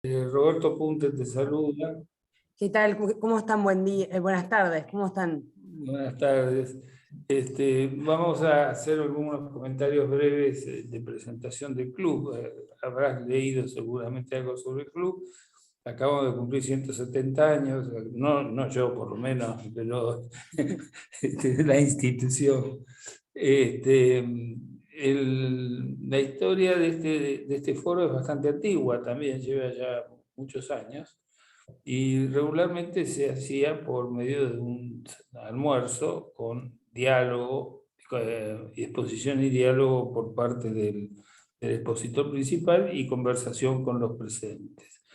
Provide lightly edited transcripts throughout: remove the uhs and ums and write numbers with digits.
Roberto Punte te saluda. ¿Qué tal? ¿Cómo están? Buen día, buenas tardes, ¿cómo están? Buenas tardes. Vamos a hacer algunos comentarios breves de presentación del club. Habrás leído seguramente algo sobre el club. Acabamos de cumplir 170 años, no yo por lo menos, pero la institución. La historia de este foro es bastante antigua, también lleva ya muchos años. Y regularmente se hacía por medio de un almuerzo con diálogo, exposición y diálogo por parte del expositor principal y conversación con los presentes.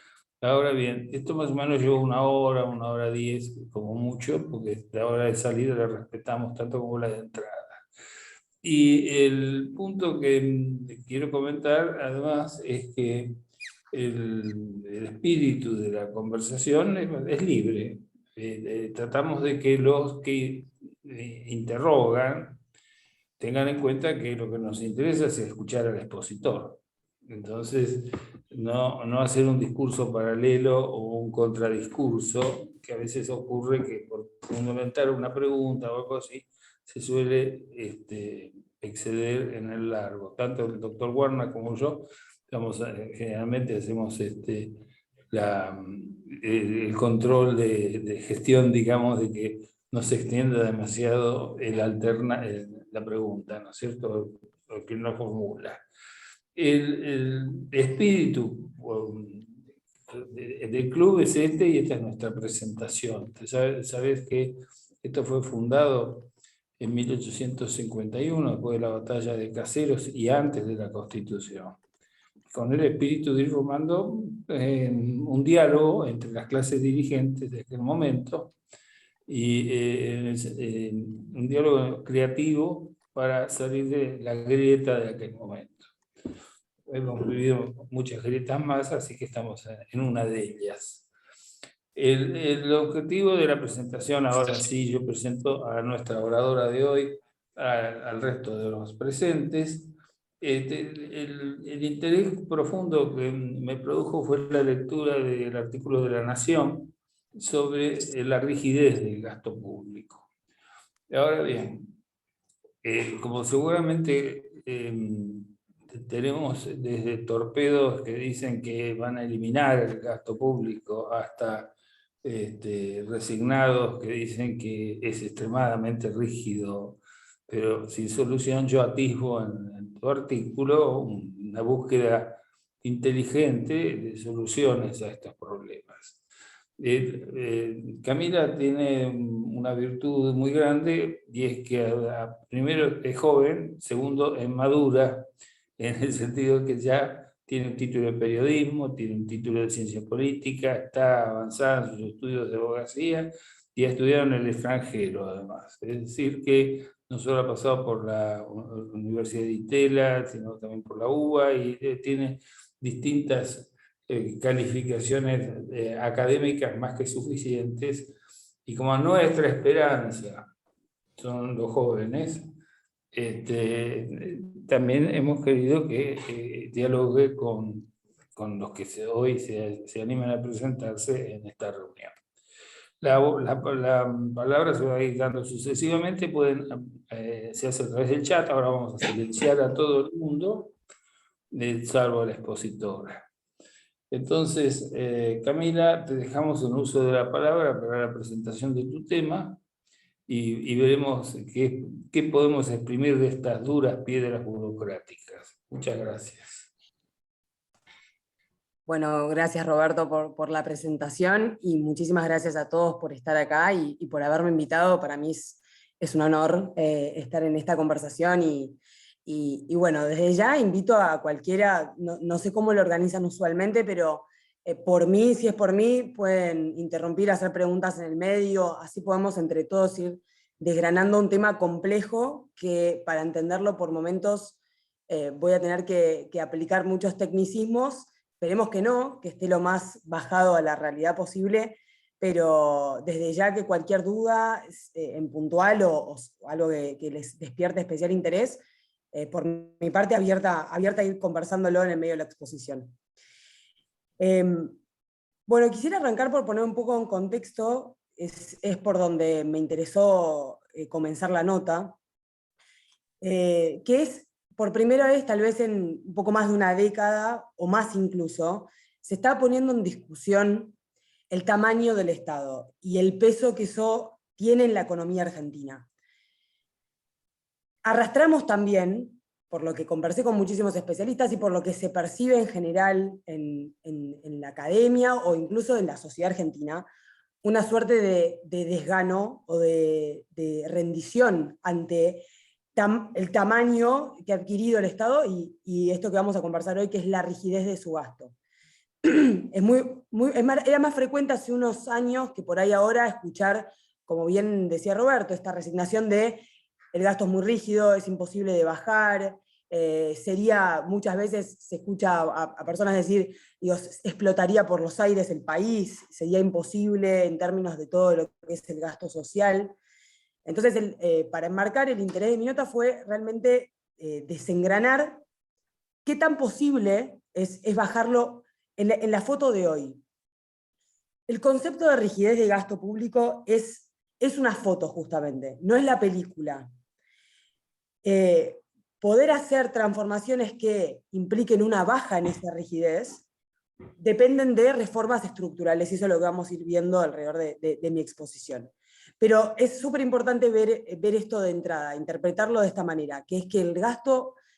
Ahora bien, esto más o menos lleva una hora 10, como mucho, porque la hora de salida la respetamos tanto como la de entrada. Y el punto que quiero comentar, además, es que el espíritu de la conversación es libre. Tratamos de que los que interrogan tengan en cuenta que lo que nos interesa es escuchar al expositor. Entonces, no hacer un discurso paralelo o un contradiscurso, que a veces ocurre que por fundamentar una pregunta o algo así, se suele exceder en el largo. Tanto el doctor Warner como yo, generalmente hacemos el control de gestión, digamos, de que no se extienda demasiado la pregunta, ¿no es cierto? Lo que uno formula. El espíritu del club es este y esta es nuestra presentación. Sabes que esto fue fundado en 1851, después de la batalla de Caseros y antes de la Constitución, con el espíritu de ir formando un diálogo entre las clases dirigentes de aquel momento y un diálogo creativo para salir de la grieta de aquel momento. Hemos vivido muchas grietas más, así que estamos en una de ellas. El objetivo de la presentación, ahora sí, yo presento a nuestra oradora de hoy, al resto de los presentes. El interés profundo que me produjo fue la lectura del artículo de La Nación sobre la rigidez del gasto público. Ahora bien, como seguramente tenemos desde torpedos que dicen que van a eliminar el gasto público hasta resignados que dicen que es extremadamente rígido, pero sin solución, yo atisbo en tu artículo una búsqueda inteligente de soluciones a estos problemas. Camila tiene una virtud muy grande y es que primero es joven, segundo es madura, en el sentido que ya tiene un título de periodismo, tiene un título de ciencia política, está avanzada en sus estudios de abogacía y ha estudiado en el extranjero además. Es decir, que no solo ha pasado por la Universidad de Itela, sino también por la UBA y tiene distintas calificaciones académicas más que suficientes, y como nuestra esperanza son los jóvenes, también hemos querido que dialogue con los que hoy se animan a presentarse en esta reunión. La palabra se va a ir dando sucesivamente, se hace a través del chat, ahora vamos a silenciar a todo el mundo, salvo a la expositora. Entonces, Camila, te dejamos en uso de la palabra para la presentación de tu tema y veremos qué podemos exprimir de estas duras piedras burocráticas. Muchas gracias. Bueno, gracias Roberto por la presentación y muchísimas gracias a todos por estar acá y por haberme invitado. Para mí es un honor estar en esta conversación y bueno, desde ya invito a cualquiera, no sé cómo lo organizan usualmente, pero por mí, si es por mí, pueden interrumpir, hacer preguntas en el medio, así podemos entre todos ir desgranando un tema complejo que para entenderlo por momentos voy a tener que aplicar muchos tecnicismos. Esperemos que no, que esté lo más bajado a la realidad posible, pero desde ya que cualquier duda en puntual o algo que les despierte especial interés, por mi parte abierta a ir conversándolo en el medio de la exposición. Bueno, quisiera arrancar por poner un poco en contexto, es por donde me interesó comenzar la nota, que es por primera vez, tal vez en un poco más de una década, o más incluso, se está poniendo en discusión el tamaño del Estado y el peso que eso tiene en la economía argentina. Arrastramos también, por lo que conversé con muchísimos especialistas y por lo que se percibe en general en la academia o incluso en la sociedad argentina, una suerte de desgano o de rendición ante el tamaño que ha adquirido el Estado y esto que vamos a conversar hoy, que es la rigidez de su gasto. Era más frecuente hace unos años que por ahí ahora escuchar, como bien decía Roberto, esta resignación de el gasto es muy rígido, es imposible de bajar, muchas veces se escucha a personas decir, digo, explotaría por los aires el país, sería imposible en términos de todo lo que es el gasto social. Entonces, para enmarcar el interés de mi nota fue realmente desengranar qué tan posible es bajarlo en la foto de hoy. El concepto de rigidez de gasto público es una foto justamente, no es la película. Poder hacer transformaciones que impliquen una baja en esa rigidez dependen de reformas estructurales, y eso es lo que vamos a ir viendo alrededor de mi exposición. Pero es súper importante ver esto de entrada, interpretarlo de esta manera, que es que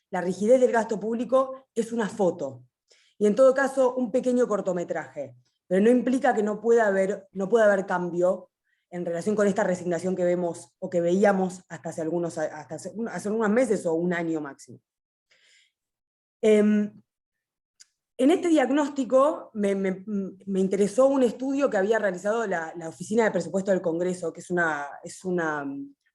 la rigidez del gasto público es una foto, y en todo caso un pequeño cortometraje, pero no implica que no pueda haber cambio en relación con esta resignación que vemos o que veíamos hasta hace algunos meses o un año máximo. En este diagnóstico me interesó un estudio que había realizado la Oficina de Presupuesto del Congreso, que es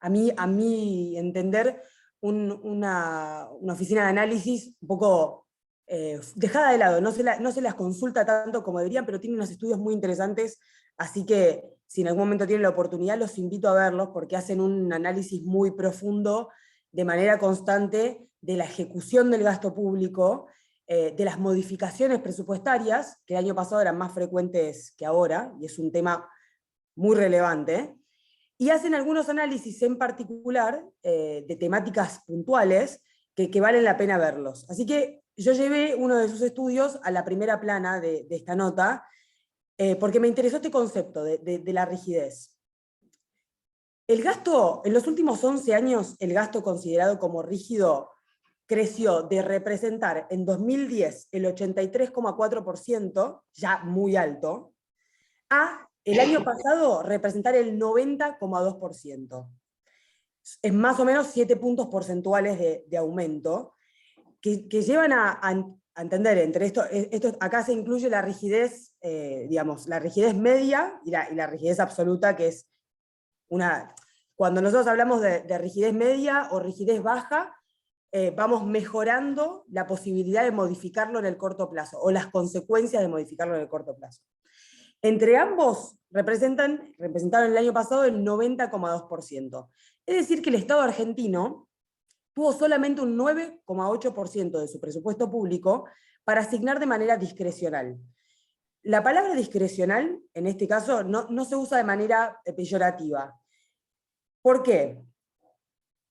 a mi entender, una oficina de análisis un poco dejada de lado, no se las consulta tanto como deberían, pero tiene unos estudios muy interesantes, así que si en algún momento tienen la oportunidad, los invito a verlos, porque hacen un análisis muy profundo, de manera constante, de la ejecución del gasto público, de las modificaciones presupuestarias, que el año pasado eran más frecuentes que ahora, y es un tema muy relevante, y hacen algunos análisis en particular de temáticas puntuales que valen la pena verlos. Así que yo llevé uno de sus estudios a la primera plana de esta nota, porque me interesó este concepto de la rigidez. El gasto, en los últimos 11 años, el gasto considerado como rígido creció de representar en 2010 el 83,4%, ya muy alto, a el año pasado representar el 90,2%. Es más o menos 7 puntos porcentuales de aumento, que llevan a entender entre esto, acá se incluye la rigidez, digamos, la rigidez media y la rigidez absoluta, que es cuando nosotros hablamos de rigidez media o rigidez baja, vamos mejorando la posibilidad de modificarlo en el corto plazo, o las consecuencias de modificarlo en el corto plazo. Entre ambos representaron el año pasado el 90,2%. Es decir, que el Estado argentino tuvo solamente un 9,8% de su presupuesto público para asignar de manera discrecional. La palabra discrecional, en este caso, no se usa de manera peyorativa. ¿Por qué?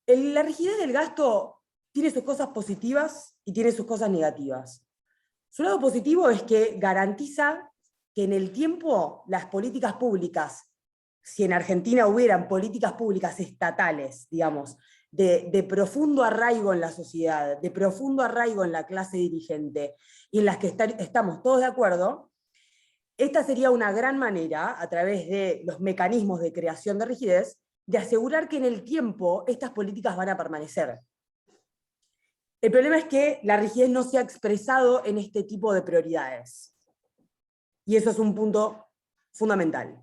La rigidez del gasto tiene sus cosas positivas y tiene sus cosas negativas. Su lado positivo es que garantiza que en el tiempo las políticas públicas, si en Argentina hubieran políticas públicas estatales, digamos, de profundo arraigo en la sociedad, de profundo arraigo en la clase dirigente, y en las que estamos todos de acuerdo, esta sería una gran manera, a través de los mecanismos de creación de rigidez, de asegurar que en el tiempo estas políticas van a permanecer. El problema es que la rigidez no se ha expresado en este tipo de prioridades. Y eso es un punto fundamental.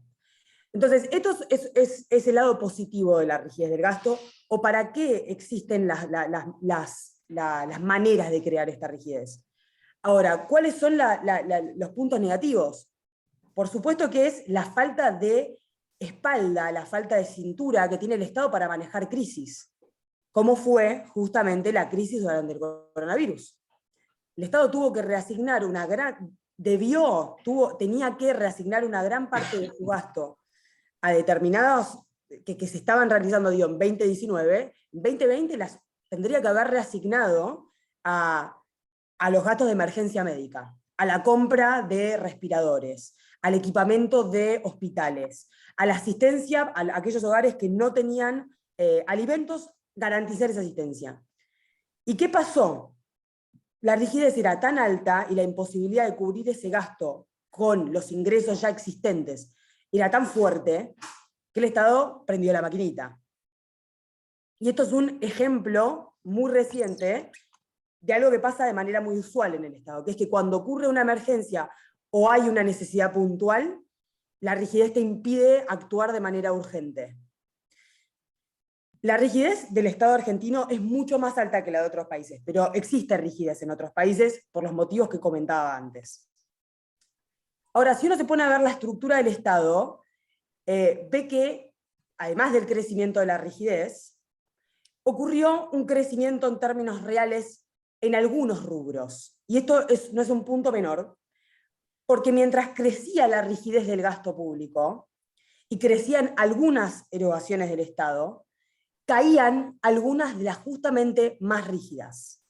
Entonces, esto es el lado positivo de la rigidez del gasto, o para qué existen las maneras de crear esta rigidez. Ahora, ¿cuáles son los puntos negativos? Por supuesto que es la falta de espalda, la falta de cintura que tiene el Estado para manejar crisis, como fue justamente la crisis durante el coronavirus. El Estado tuvo que reasignar una gran tenía que reasignar una gran parte de su gasto a determinados que se estaban realizando, digo, en 2019, en 2020 las tendría que haber reasignado a los gastos de emergencia médica, a la compra de respiradores, al equipamiento de hospitales, a la asistencia a aquellos hogares que no tenían alimentos, garantizar esa asistencia. ¿Y qué pasó? La rigidez era tan alta y la imposibilidad de cubrir ese gasto con los ingresos ya existentes era tan fuerte que el Estado prendió la maquinita. Y esto es un ejemplo muy reciente de algo que pasa de manera muy usual en el Estado, que es que cuando ocurre una emergencia o hay una necesidad puntual, la rigidez te impide actuar de manera urgente. La rigidez del Estado argentino es mucho más alta que la de otros países, pero existe rigidez en otros países por los motivos que comentaba antes. Ahora, si uno se pone a ver la estructura del Estado, ve que, además del crecimiento de la rigidez, ocurrió un crecimiento en términos reales en algunos rubros. Y esto no es un punto menor, porque mientras crecía la rigidez del gasto público, y crecían algunas erogaciones del Estado, caían algunas de las justamente más rígidas.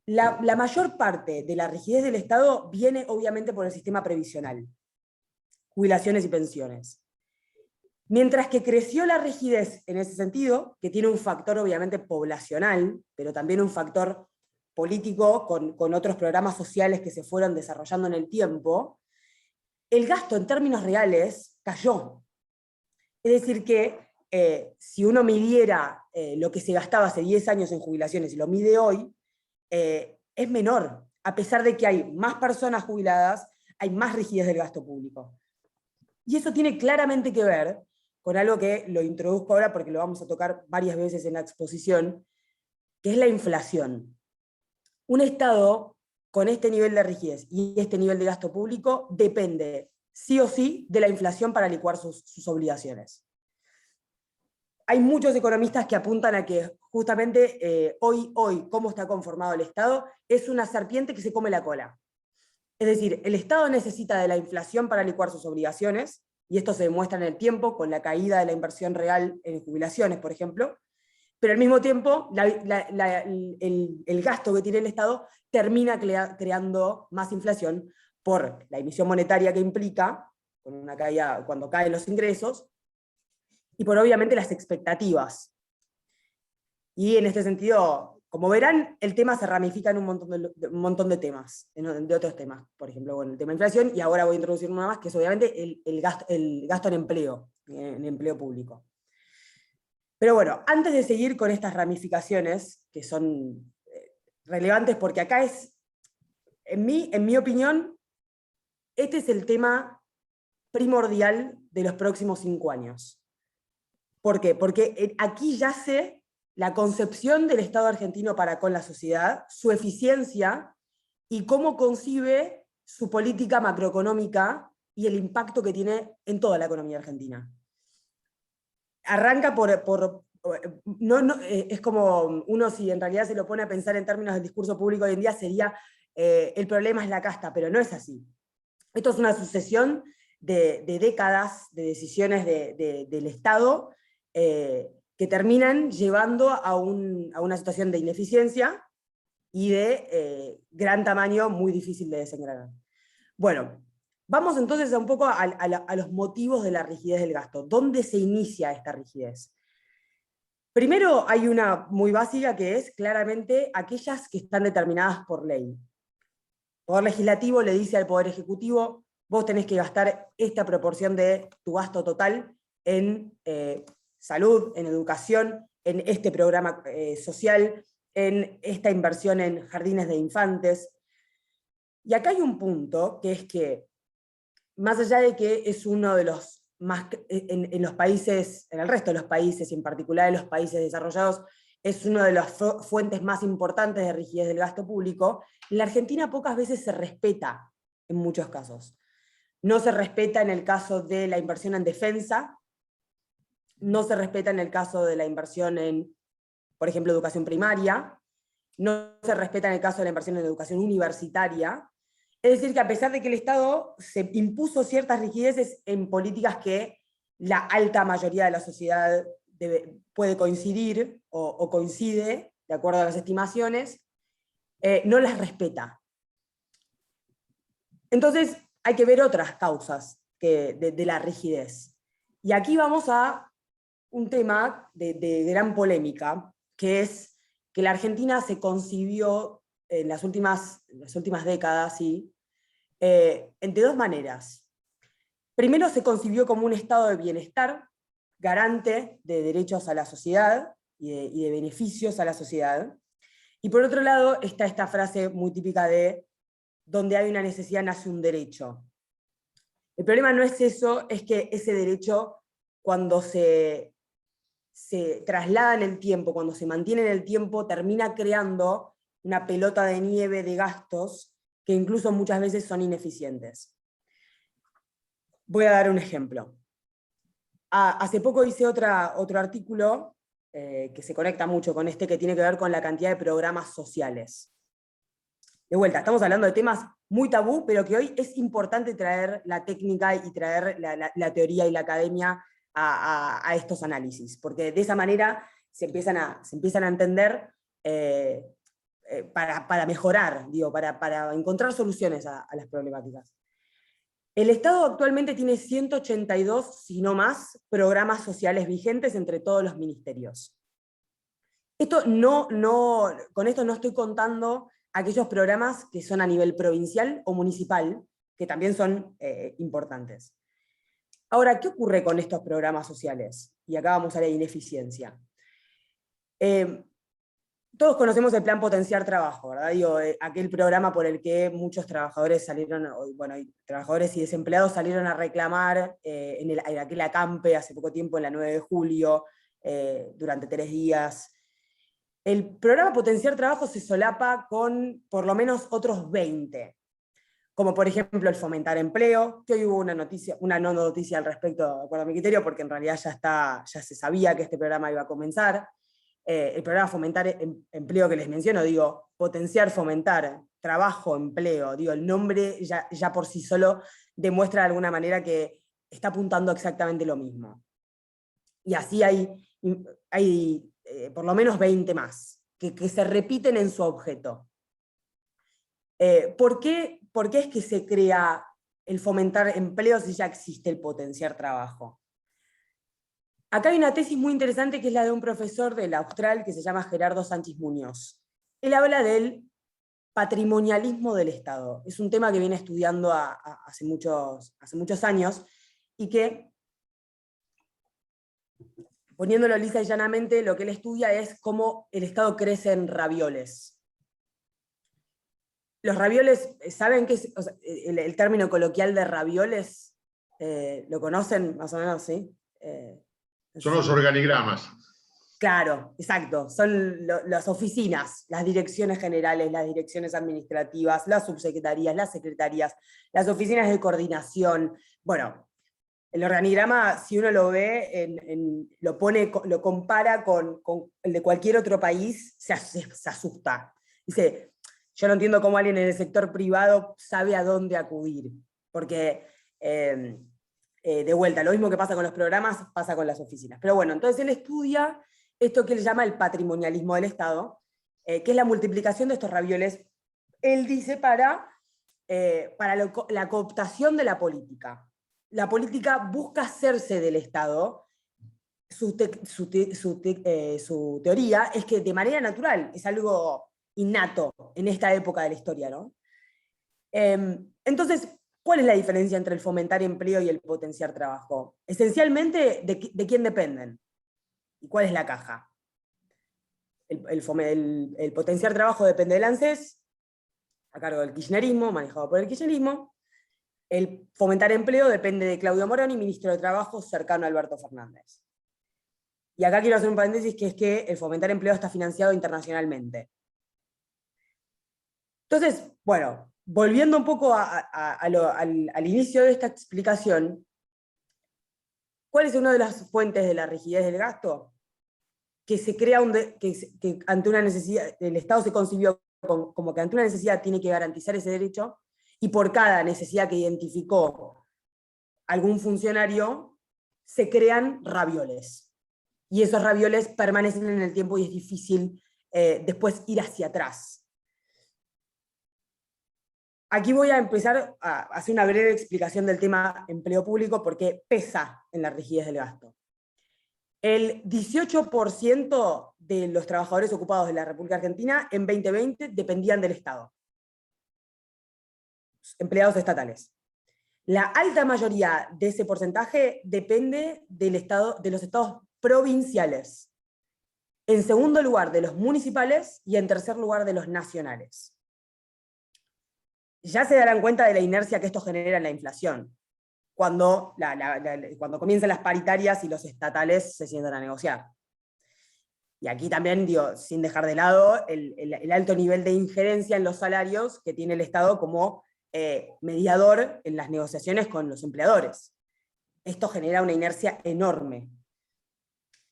La mayor parte de la rigidez del Estado viene obviamente por el sistema previsional, jubilaciones y pensiones. Mientras que creció la rigidez en ese sentido, que tiene un factor obviamente poblacional, pero también un factor político con otros programas sociales que se fueron desarrollando en el tiempo, el gasto en términos reales cayó. Es decir que si uno midiera lo que se gastaba hace 10 años en jubilaciones y lo mide hoy, es menor, a pesar de que hay más personas jubiladas, hay más rigidez del gasto público. Y eso tiene claramente que ver con algo que lo introduzco ahora porque lo vamos a tocar varias veces en la exposición, que es la inflación. Un Estado con este nivel de rigidez y este nivel de gasto público depende sí o sí de la inflación para licuar sus obligaciones. Hay muchos economistas que apuntan a que justamente hoy, cómo está conformado el Estado, es una serpiente que se come la cola. Es decir, el Estado necesita de la inflación para licuar sus obligaciones, y esto se demuestra en el tiempo con la caída de la inversión real en jubilaciones, por ejemplo, pero al mismo tiempo el gasto que tiene el Estado termina creando más inflación por la emisión monetaria que implica, con una caída cuando caen los ingresos, y por obviamente las expectativas. Y en este sentido, como verán, el tema se ramifica en un montón de temas, de otros temas. Por ejemplo, bueno, el tema de inflación, y ahora voy a introducir uno más, que es obviamente el gasto en empleo público. Pero bueno, antes de seguir con estas ramificaciones, que son relevantes porque acá en mi opinión, este es el tema primordial de los próximos 5 años. ¿Por qué? Porque aquí yace la concepción del Estado argentino para con la sociedad, su eficiencia y cómo concibe su política macroeconómica y el impacto que tiene en toda la economía argentina. Arranca es como uno, si en realidad se lo pone a pensar en términos del discurso público hoy en día, sería el problema es la casta, pero no es así. Esto es una sucesión de décadas de decisiones del Estado que terminan llevando a una situación de ineficiencia y de gran tamaño muy difícil de desengranar. Bueno, vamos entonces un poco a los motivos de la rigidez del gasto. ¿Dónde se inicia esta rigidez? Primero hay una muy básica que es claramente aquellas que están determinadas por ley. El Poder Legislativo le dice al Poder Ejecutivo: vos tenés que gastar esta proporción de tu gasto total en salud, en educación, en este programa social, en esta inversión en jardines de infantes. Y acá hay un punto, que es que, más allá de que es uno de los más, en los países, en el resto de los países, y en particular en los países desarrollados, es una de las fuentes más importantes de rigidez del gasto público, en la Argentina pocas veces se respeta en muchos casos. No se respeta en el caso de la inversión en defensa, no se respeta en el caso de la inversión en, por ejemplo, educación primaria, no se respeta en el caso de la inversión en educación universitaria, Es decir, que a pesar de que el Estado se impuso ciertas rigideces en políticas que la alta mayoría de la sociedad puede coincidir o coincide, de acuerdo a las estimaciones, no las respeta. Entonces hay que ver otras causas de la rigidez. Y aquí vamos a un tema de gran polémica, que es que la Argentina se concibió en las últimas décadas, ¿sí? De dos maneras. Primero se concibió como un estado de bienestar, garante de derechos a la sociedad y de beneficios a la sociedad. Y por otro lado está esta frase muy típica de donde hay una necesidad nace un derecho. El problema no es eso, es que ese derecho, cuando se traslada en el tiempo, cuando se mantiene en el tiempo, termina creando una pelota de nieve de gastos que incluso muchas veces son ineficientes. Voy a dar un ejemplo. Hace poco hice otro artículo que se conecta mucho con este, que tiene que ver con la cantidad de programas sociales. De vuelta, estamos hablando de temas muy tabú, pero que hoy es importante traer la técnica y traer la teoría y la academia a estos análisis, porque de esa manera se empiezan a entender para mejorar, digo, para encontrar soluciones a las problemáticas. El Estado actualmente tiene 182, si no más, programas sociales vigentes entre todos los ministerios. Con esto no estoy contando aquellos programas que son a nivel provincial o municipal, que también son importantes. Ahora, ¿qué ocurre con estos programas sociales? Y acá vamos a la ineficiencia. Todos conocemos el plan Potenciar Trabajo, ¿verdad? Digo, aquel programa por el que muchos trabajadores salieron, bueno, trabajadores y desempleados salieron a reclamar en aquel acampe hace poco tiempo, en la 9 de julio, durante 3 días. El programa Potenciar Trabajo se solapa con por lo menos otros 20, como por ejemplo el Fomentar Empleo, que hoy hubo una no noticia al respecto, de acuerdo a mi criterio, porque en realidad ya se sabía que este programa iba a comenzar. El programa Fomentar Empleo que les menciono, digo, potenciar, fomentar, trabajo, empleo, digo, el nombre ya por sí solo demuestra de alguna manera que está apuntando exactamente lo mismo. Y así hay por lo menos 20 más, que se repiten en su objeto. ¿Por qué es que se crea el fomentar empleo si ya existe el potenciar trabajo? Acá hay una tesis muy interesante que es la de un profesor de la Austral que se llama Gerardo Sánchez Muñoz. Él habla del patrimonialismo del Estado. Es un tema que viene estudiando hace muchos años y que, poniéndolo lisa y llanamente, lo que él estudia es cómo el Estado crece en ravioles. Los ravioles, ¿saben qué es? O sea, el término coloquial de ravioles? ¿Lo conocen más o menos? ¿Sí? Son los organigramas. Claro, exacto. Son las oficinas, las direcciones generales, las direcciones administrativas, las subsecretarías, las secretarías, las oficinas de coordinación. Bueno, el organigrama, si uno lo ve, lo compara con el de cualquier otro país, se asusta. Dice, yo no entiendo cómo alguien en el sector privado sabe a dónde acudir, porque de vuelta, lo mismo que pasa con los programas, pasa con las oficinas. Pero bueno, entonces él estudia esto que él llama el patrimonialismo del Estado, que es la multiplicación de estos ravioles, él dice, para la cooptación de la política. La política busca hacerse del Estado. Su teoría es que de manera natural, es algo innato en esta época de la historia, ¿no? Entonces, ¿cuál es la diferencia entre el fomentar empleo y el potenciar trabajo? Esencialmente, ¿de quién dependen? ¿Y cuál es la caja? El potenciar trabajo depende del ANSES, a cargo del kirchnerismo, manejado por el kirchnerismo. El fomentar empleo depende de Claudio Moroni, ministro de Trabajo cercano a Alberto Fernández. Y acá quiero hacer un paréntesis, que es que el fomentar empleo está financiado internacionalmente. Entonces, bueno, volviendo un poco al inicio de esta explicación, ¿cuál es una de las fuentes de la rigidez del gasto? Que se crea que ante una necesidad, el Estado se concibió como que ante una necesidad tiene que garantizar ese derecho, y por cada necesidad que identificó algún funcionario, se crean ravioles. Y esos ravioles permanecen en el tiempo y es difícil después ir hacia atrás. Aquí voy a empezar a hacer una breve explicación del tema empleo público porque pesa en la rigidez del gasto. El 18% de los trabajadores ocupados de la República Argentina en 2020 dependían del Estado. Empleados estatales. La alta mayoría de ese porcentaje depende del Estado, de los estados provinciales. En segundo lugar, de los municipales, y en tercer lugar, de los nacionales. Ya se darán cuenta de la inercia que esto genera en la inflación, cuando comienzan las paritarias y los estatales se sientan a negociar. Y aquí también, digo, sin dejar de lado el alto nivel de injerencia en los salarios que tiene el Estado como mediador en las negociaciones con los empleadores. Esto genera una inercia enorme.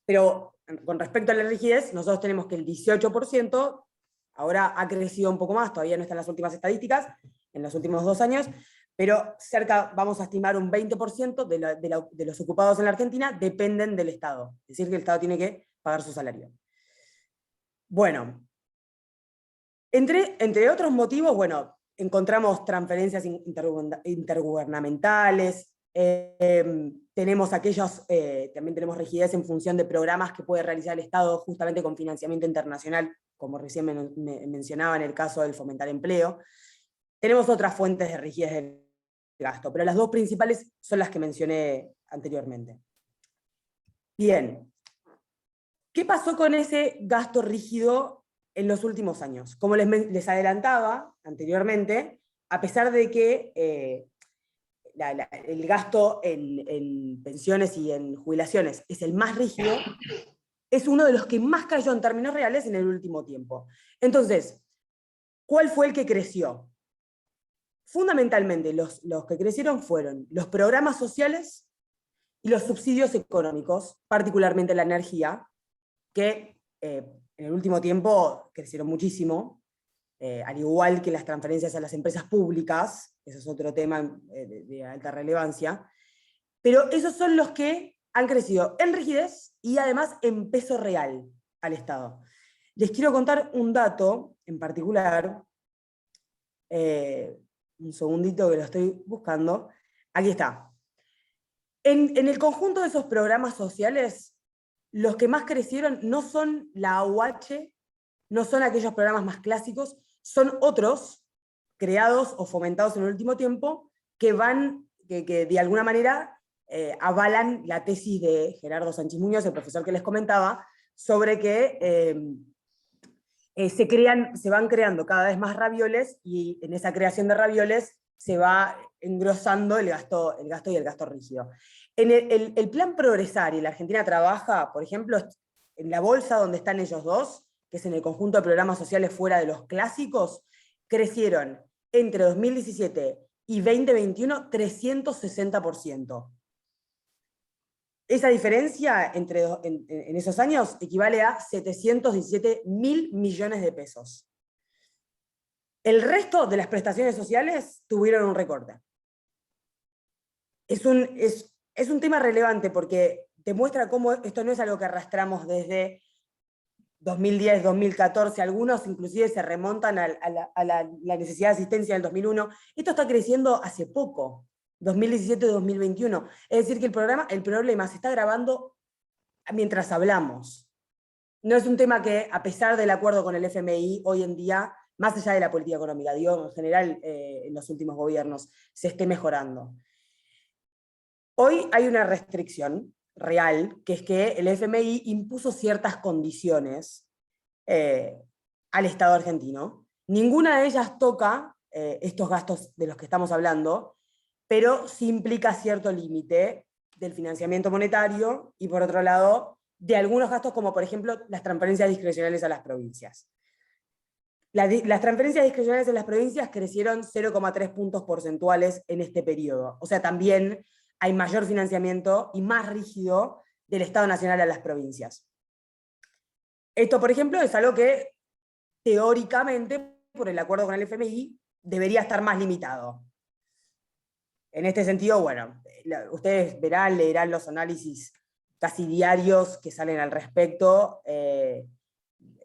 Pero con respecto a la rigidez, nosotros tenemos que el 18%, ahora ha crecido un poco más, todavía no están las últimas estadísticas, en los últimos 2 años, pero cerca, vamos a estimar un 20% de los ocupados en la Argentina dependen del Estado. Es decir, que el Estado tiene que pagar su salario. Bueno, entre otros motivos, bueno, encontramos transferencias intergubernamentales, tenemos también tenemos rigidez en función de programas que puede realizar el Estado justamente con financiamiento internacional, como recién mencionaba en el caso del fomentar empleo. Tenemos otras fuentes de rigidez del gasto, pero las 2 principales son las que mencioné anteriormente. Bien, ¿qué pasó con ese gasto rígido en los últimos años? Como les adelantaba anteriormente, a pesar de que el gasto en pensiones y en jubilaciones es el más rígido, es uno de los que más cayó en términos reales en el último tiempo. Entonces, ¿cuál fue el que creció? Fundamentalmente, los que crecieron fueron los programas sociales y los subsidios económicos, particularmente la energía, que en el último tiempo crecieron muchísimo, al igual que las transferencias a las empresas públicas, eso es otro tema de alta relevancia, pero esos son los que han crecido en rigidez y además en peso real al Estado. Les quiero contar un dato en particular, un segundito que lo estoy buscando, aquí está. En el conjunto de esos programas sociales, los que más crecieron no son la AUH, no son aquellos programas más clásicos, son otros creados o fomentados en el último tiempo que de alguna manera avalan la tesis de Gerardo Sánchez Muñoz, el profesor que les comentaba, sobre que se van creando cada vez más ravioles y en esa creación de ravioles se va engrosando el gasto y el gasto rígido. En el plan Progresar y la Argentina Trabaja, por ejemplo, en la bolsa donde están ellos dos, que es en el conjunto de programas sociales fuera de los clásicos, crecieron entre 2017 y 2021 360%. Esa diferencia en esos años equivale a 717.000 millones de pesos. El resto de las prestaciones sociales tuvieron un recorte. Es un tema relevante porque demuestra cómo esto no es algo que arrastramos desde 2010, 2014, algunos inclusive se remontan a la necesidad de asistencia del 2001. Esto está creciendo hace poco, 2017-2021. Es decir, que el problema se está agravando mientras hablamos. No es un tema que, a pesar del acuerdo con el FMI, hoy en día, más allá de la política económica, digo, en general, en los últimos gobiernos, se esté mejorando. Hoy hay una restricción real, que es que el FMI impuso ciertas condiciones al Estado argentino. Ninguna de ellas toca estos gastos de los que estamos hablando, pero sí implica cierto límite del financiamiento monetario y, por otro lado, de algunos gastos como, por ejemplo, las transferencias discrecionales a las provincias. Las transferencias discrecionales en las provincias crecieron 0,3 puntos porcentuales en este periodo. O sea, también hay mayor financiamiento y más rígido del Estado Nacional a las provincias. Esto, por ejemplo, es algo que teóricamente, por el acuerdo con el FMI, debería estar más limitado. En este sentido, bueno, ustedes verán, leerán los análisis casi diarios que salen al respecto,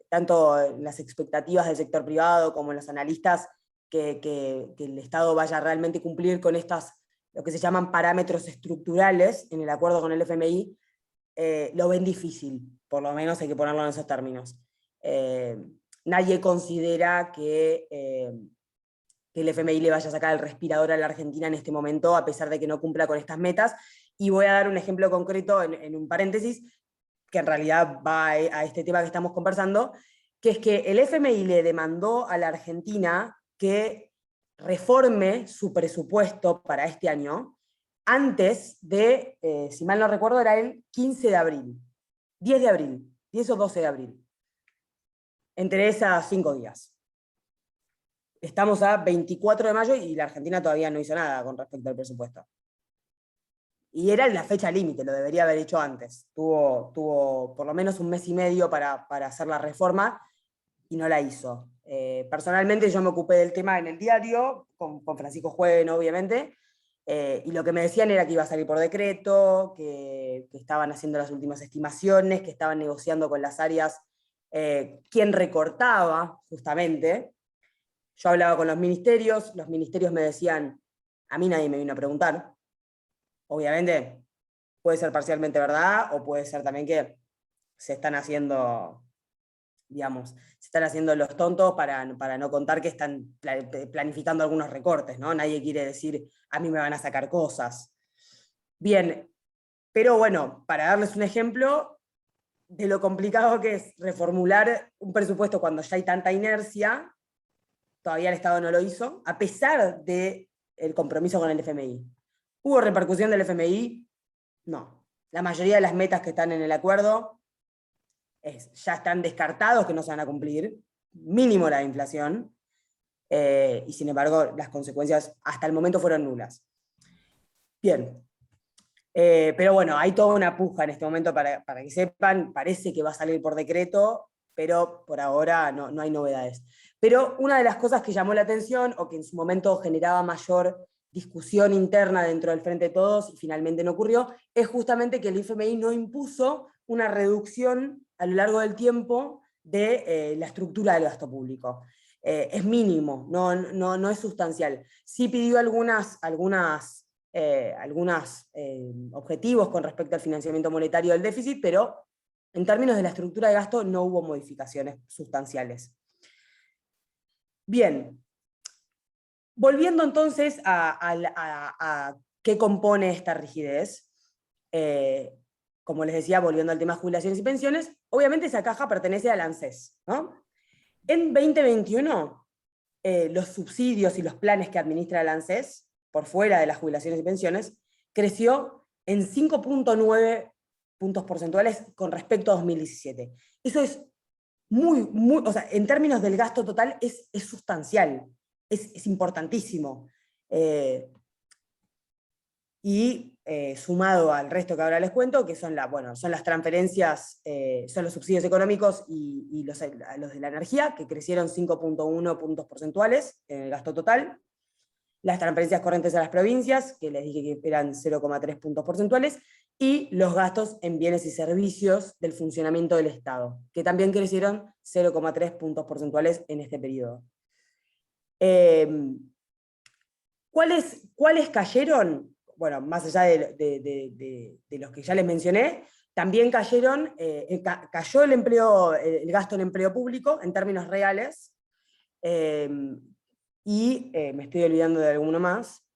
tanto en las expectativas del sector privado como en los analistas, que el Estado vaya a realmente cumplir con estas, lo que se llaman parámetros estructurales en el acuerdo con el FMI, lo ven difícil, por lo menos hay que ponerlo en esos términos. Nadie considera que el FMI le vaya a sacar el respirador a la Argentina en este momento, a pesar de que no cumpla con estas metas. Y voy a dar un ejemplo concreto en un paréntesis, que en realidad va a este tema que estamos conversando, que es que el FMI le demandó a la Argentina que reforme su presupuesto para este año antes de, si mal no recuerdo, era el 15 de abril, 10 de abril, 10 o 12 de abril, entre esas 5 días. Estamos a 24 de mayo y la Argentina todavía no hizo nada con respecto al presupuesto. Y era la fecha límite, lo debería haber hecho antes. Tuvo por lo menos un mes y medio para hacer la reforma y no la hizo. Personalmente yo me ocupé del tema en el diario, con Francisco Jueguen, obviamente, y lo que me decían era que iba a salir por decreto, que estaban haciendo las últimas estimaciones, que estaban negociando con las áreas quién recortaba, justamente. Yo hablaba con los ministerios me decían, a mí nadie me vino a preguntar. Obviamente, puede ser parcialmente verdad, o puede ser también que se están haciendo, digamos, se están haciendo los tontos para no contar que están planificando algunos recortes, ¿no? Nadie quiere decir, a mí me van a sacar cosas. Bien, pero bueno, para darles un ejemplo de lo complicado que es reformular un presupuesto cuando ya hay tanta inercia, todavía el Estado no lo hizo, a pesar del compromiso con el FMI. ¿Hubo repercusión del FMI? No. La mayoría de las metas que están en el acuerdo ya están descartados que no se van a cumplir, mínimo la inflación, y sin embargo las consecuencias hasta el momento fueron nulas. Bien. Pero bueno, hay toda una puja en este momento para que sepan, parece que va a salir por decreto, pero por ahora no hay novedades. Pero una de las cosas que llamó la atención, o que en su momento generaba mayor discusión interna dentro del Frente de Todos, y finalmente no ocurrió, es justamente que el FMI no impuso una reducción a lo largo del tiempo de la estructura del gasto público. Es mínimo, no es sustancial. Sí pidió algunos objetivos con respecto al financiamiento monetario del déficit, pero en términos de la estructura de gasto no hubo modificaciones sustanciales. Bien, volviendo entonces a qué compone esta rigidez, como les decía, volviendo al tema de jubilaciones y pensiones, obviamente esa caja pertenece al ANSES, ¿no? En 2021, los subsidios y los planes que administra el ANSES, por fuera de las jubilaciones y pensiones, creció en 5.9 puntos porcentuales con respecto a 2017. Eso es muy, o sea, en términos del gasto total es sustancial, es importantísimo. Sumado al resto que ahora les cuento, que son las transferencias, son los subsidios económicos y los de la energía, que crecieron 5.1 puntos porcentuales en el gasto total. Las transferencias corrientes a las provincias, que les dije que eran 0,3 puntos porcentuales, y los gastos en bienes y servicios del funcionamiento del Estado, que también crecieron 0,3 puntos porcentuales en este periodo. ¿Cuáles cayeron? Bueno, más allá de los que ya les mencioné, también cayó el empleo, el gasto en empleo público en términos reales, me estoy olvidando de alguno más.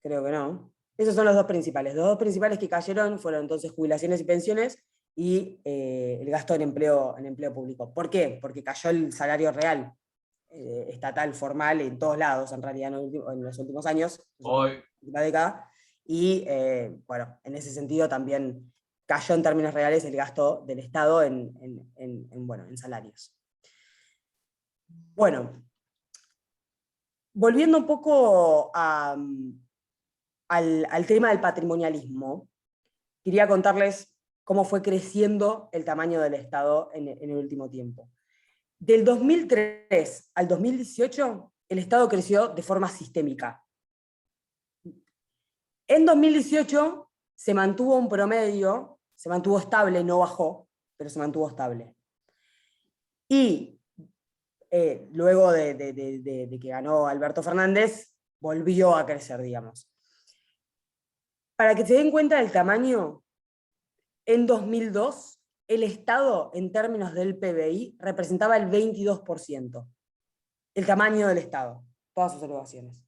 Creo que no. Esos son los dos principales. Los dos principales que cayeron fueron entonces jubilaciones y pensiones y el gasto en empleo público. ¿Por qué? Porque cayó el salario real estatal, formal, en todos lados, en realidad, en los últimos años, la década, y bueno, en ese sentido también cayó en términos reales el gasto del Estado en salarios. Bueno, volviendo un poco al tema del patrimonialismo, quería contarles cómo fue creciendo el tamaño del Estado en el último tiempo. Del 2003 al 2018, el Estado creció de forma sistémica. En 2018 se mantuvo un promedio, se mantuvo estable, no bajó, pero se mantuvo estable. Y luego de que ganó Alberto Fernández, volvió a crecer, digamos. Para que se den cuenta del tamaño, en 2002, el Estado, en términos del PBI, representaba el 22%. El tamaño del Estado, todas sus elevaciones.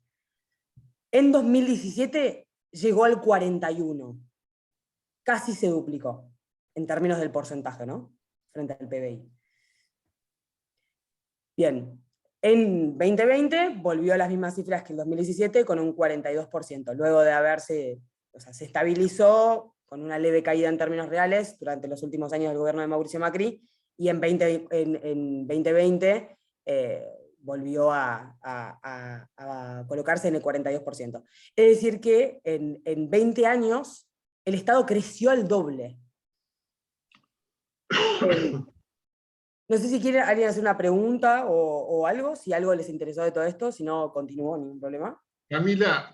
En 2017 llegó al 41%. Casi se duplicó, en términos del porcentaje, ¿no? Frente al PBI. Bien, en 2020 volvió a las mismas cifras que en 2017 con un 42%, luego de haberse, o sea, se estabilizó con una leve caída en términos reales durante los últimos años del gobierno de Mauricio Macri, y en 2020 volvió a colocarse en el 42%. Es decir que en 20 años el Estado creció al doble. No sé si quiere alguien hacer una pregunta o algo, si algo les interesó de todo esto, si no, continúo, ningún problema. Camila,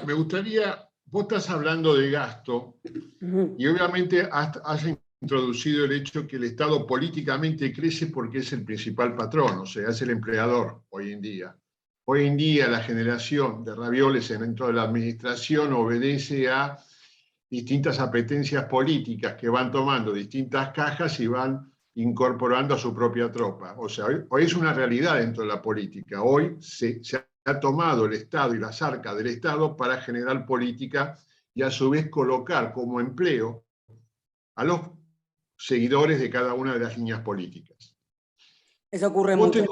me gustaría, vos estás hablando de gasto, y obviamente has introducido el hecho que el Estado políticamente crece porque es el principal patrón, o sea, es el empleador hoy en día. Hoy en día la generación de ravioles dentro de la administración obedece a distintas apetencias políticas que van tomando distintas cajas y van incorporando a su propia tropa. O sea, hoy es una realidad dentro de la política. Hoy se ha tomado el Estado y las arcas del Estado para generar política y a su vez colocar como empleo a los seguidores de cada una de las líneas políticas. Eso ocurre mucho.